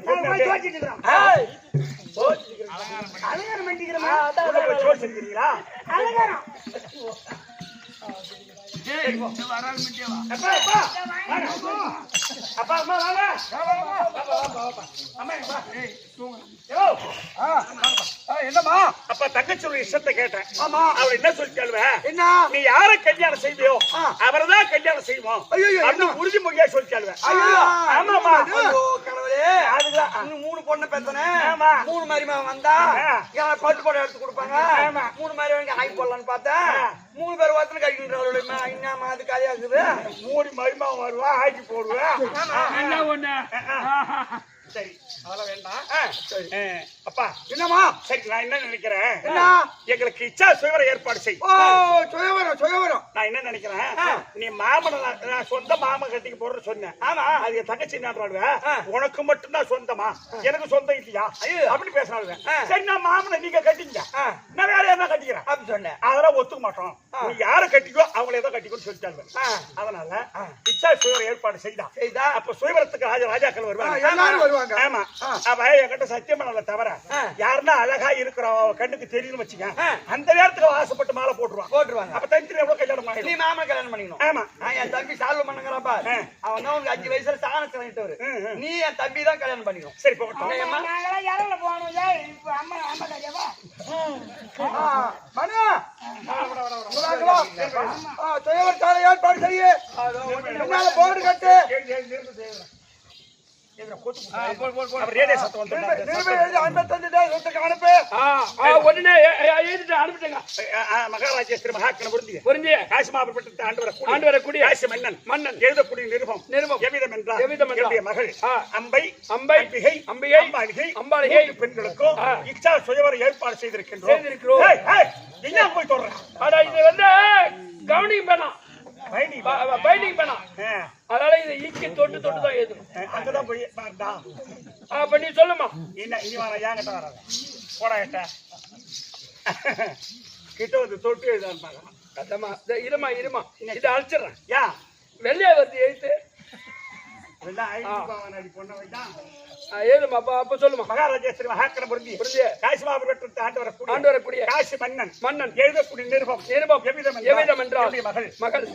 அலங்காரம் பண்ணிக்கிறோமா? சோறு செஞ்சுறீங்களா? அலங்காரம் அப்பா அம்மா வாங்க. என்னம்மா? அப்பா தங்கச்சியோட இஷ்டத்தை கேட்டேன். ஆமா. அவர் என்ன சொல்லிட்டாளுவ? என்ன? நீ யார கல்யாணம் செய்வியோ அவர்தான் கல்யாணம் செய்வோம் அப்படின்னு உறுதிமொழியா சொல்லிட்டாளுவ. ஆமாமா. கடவுளே, அதுதான் இன்னும் 3 பொண்ணு பெத்தனே. 3 மரிமா வந்தா பட்டு போட எடுத்து கொடுப்பாங்க. 3 மரிமா ஆகி போடலான்னு பார்த்தேன். 3 பேர் ஒருத்தனை கழிக்கின்றாங்க. என்னமா அது கதையா இருக்குது? 3 மரிமா வருவா ஆக்கி போடுவேன். என்ன ஒண்ணு சரி அதெல்லாம் வேண்டாம். அப்பா என்னம்மா? சரி நான் என்ன நினைக்கிறேன், என்ன? எங்களுக்கு இச்சா சுயவர ஏற்பாடு செய். சுயவரம் நான் என்ன நினைக்கிறேன், நீ மாமனை நான் சொந்த மாமன் கட்டிக்கு போடுற சொன்னேன். ஆமா அது என் தங்கச்சி என்ன உனக்கு மட்டும் தான் சொந்தமா, எனக்கு சொந்தம் இல்லையா அப்படி பேசினாலுங்க. சரி நான் மாமனை நீங்க கட்டிங்க, நான் வேற என்ன கட்டிக்கிறேன் அப்படின்னு சொன்னேன். அதெல்லாம் ஒத்துக்க மாட்டோம். நீ யார கட்டிக்கோ அவங்கள ஏதோ கட்டிக்கோன்னு சொல்லிட்டாங்க. அதனால இச்சா சுயவர ஏற்பாடு செய்தா அப்ப சுயவரத்துக்கு ராஜாக்கள் வருவாங்க. ஆமா அவ என்கிட்ட சத்தியம் பண்ணல தவிர யாருன்னா அழகா இருக்கிறோம் கண்ணுக்கு தெரியும் வச்சுக்க, அந்த நேரத்துக்கு ஆசைப்பட்டு மாலை போட்டுருவாங்க. அப்ப தம்பி எவ்வளவு கல்யாணம் பண்ணி நீ மாமா கல்யாணம் பண்ணிக்கணும். ஆமா என் தம்பி சால்வ பண்ணுங்கிறப்பா அவன் தான் உனக்கு 5 வயசுல சாணத்தை வாங்கிட்டவரு. நீ என் தம்பி தான் கல்யாணம் பண்ணிக்கணும். சரி போகட்டும். யாரும் போகணும். இப்ப அம்மா அம்மா கல்யாணமா மனு சுயவரத்தால ஏற்பாடு செய்ய போர்டு கட்டு. மகாராஜேஸ்வரி மகாக்கணபுரிஞ்சி காசி மாவட்டத்தை ஆண்டு வரக்கூடிய காசி மன்னன் எழுதக்கூடிய நிருபம் எவ்விதம் என்றால் மகள் அம்பை அம்பாலிகை பெண்களுக்கும் இச்சா சுயவர ஏற்பாடு செய்திருக்கின்றோம். என்ன போய் சொல்றேன், இது வந்து கவனிங் வேணாம், பைண்டிங் வேணாம். அதனால இதை ஈக்கி தொட்டு தான் எழுதணும். அங்கதான் போய் அப்ப நீ சொல்லுமா. என்ன இனி வர ஏங்கிட்ட வராத போடா கிட்ட வந்து தொட்டு எழுதான்னு பாக்கலாம். இருமா இது அழைச்சிடறேன். யா வெள்ளையா வருது எழுத்து இதெல்லாம் ஐந்து பாவனாடி பொண்ணை வைத்தான். ஏதுமா அப்ப சொல்லுமா. மகாராஜேஸ்வரி மகாக்கண பொருந்தி காசிமாபுர பெற்று ஆண்டு வரக்கூடிய காசி மன்னன் எழுதக்கூடிய நிருபம் எவ்விதம் என்றால் மகள்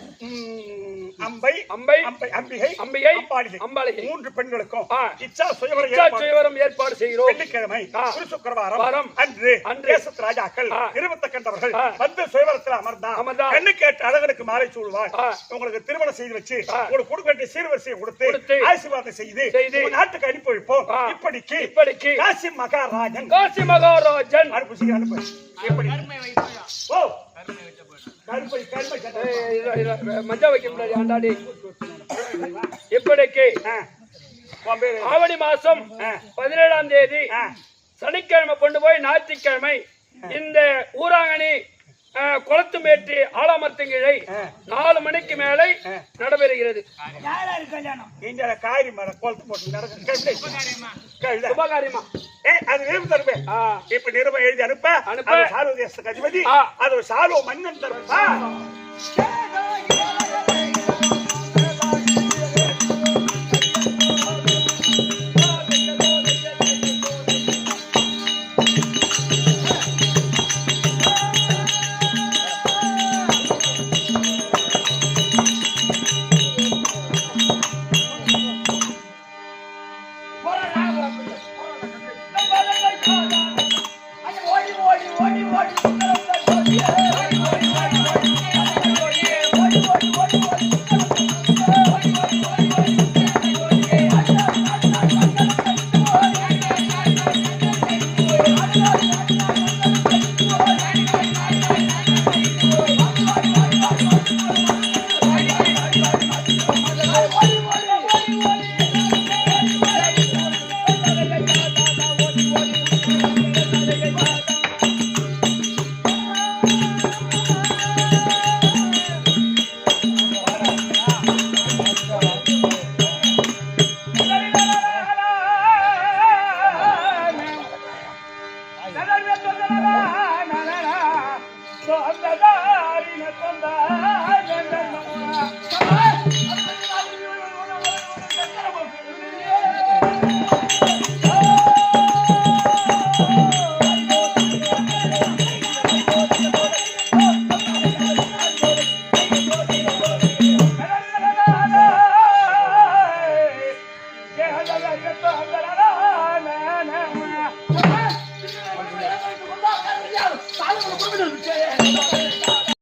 அம்பிகை அம்பாளிகை 3 பெண்களுக்கும் இச்சா சுயவரம் ஏற்பாடு செய்கிறோம். வெள்ளிக்கிழமை சுக்கிரவாரம் அன்று தேசத்து ராஜாக்கள் நிறுவத்தக்கண்டவர்கள் வந்து சுயவரத்தில் அமர்ந்தா கண்ணு கேட்டு அழகனுக்கு மாலை சூடுவார். உங்களுக்கு திருமணம் செய்து வச்சு உங்களுக்கு கொடுக்க வேண்டிய சீர்வரிசையை கொடுத்து ஆசீர்வாதம் செய்து நாட்டுக்கு அனுப்பி வைப்போம். இப்படிக்கு காசி மகாராஜன் அனுப்பு எப்படி ஓ மஜா வைக்க முடியாது ஆண்டாடி. இப்படிக்கு ஆவணி மாசம் 17ஆம் தேதி சனிக்கிழமை கொண்டு போய் ஞாயிற்றுக்கிழமை இந்த ஊராங்கனி குளத்து மேட்டு ஆலாமரத்தின் 4 மணிக்கு மேலே நடைபெறுகிறது. இந்த காரி மரம் குளத்து போட்டு நடக்குது. சுபகாரியமா அது நிருபம் தருவேன். இப்ப நிருபம் எழுதி அனுப்ப சாலோ தேசத்துக்கு அதிபதி அது சாலோ மன்னன் தருவா. சாலு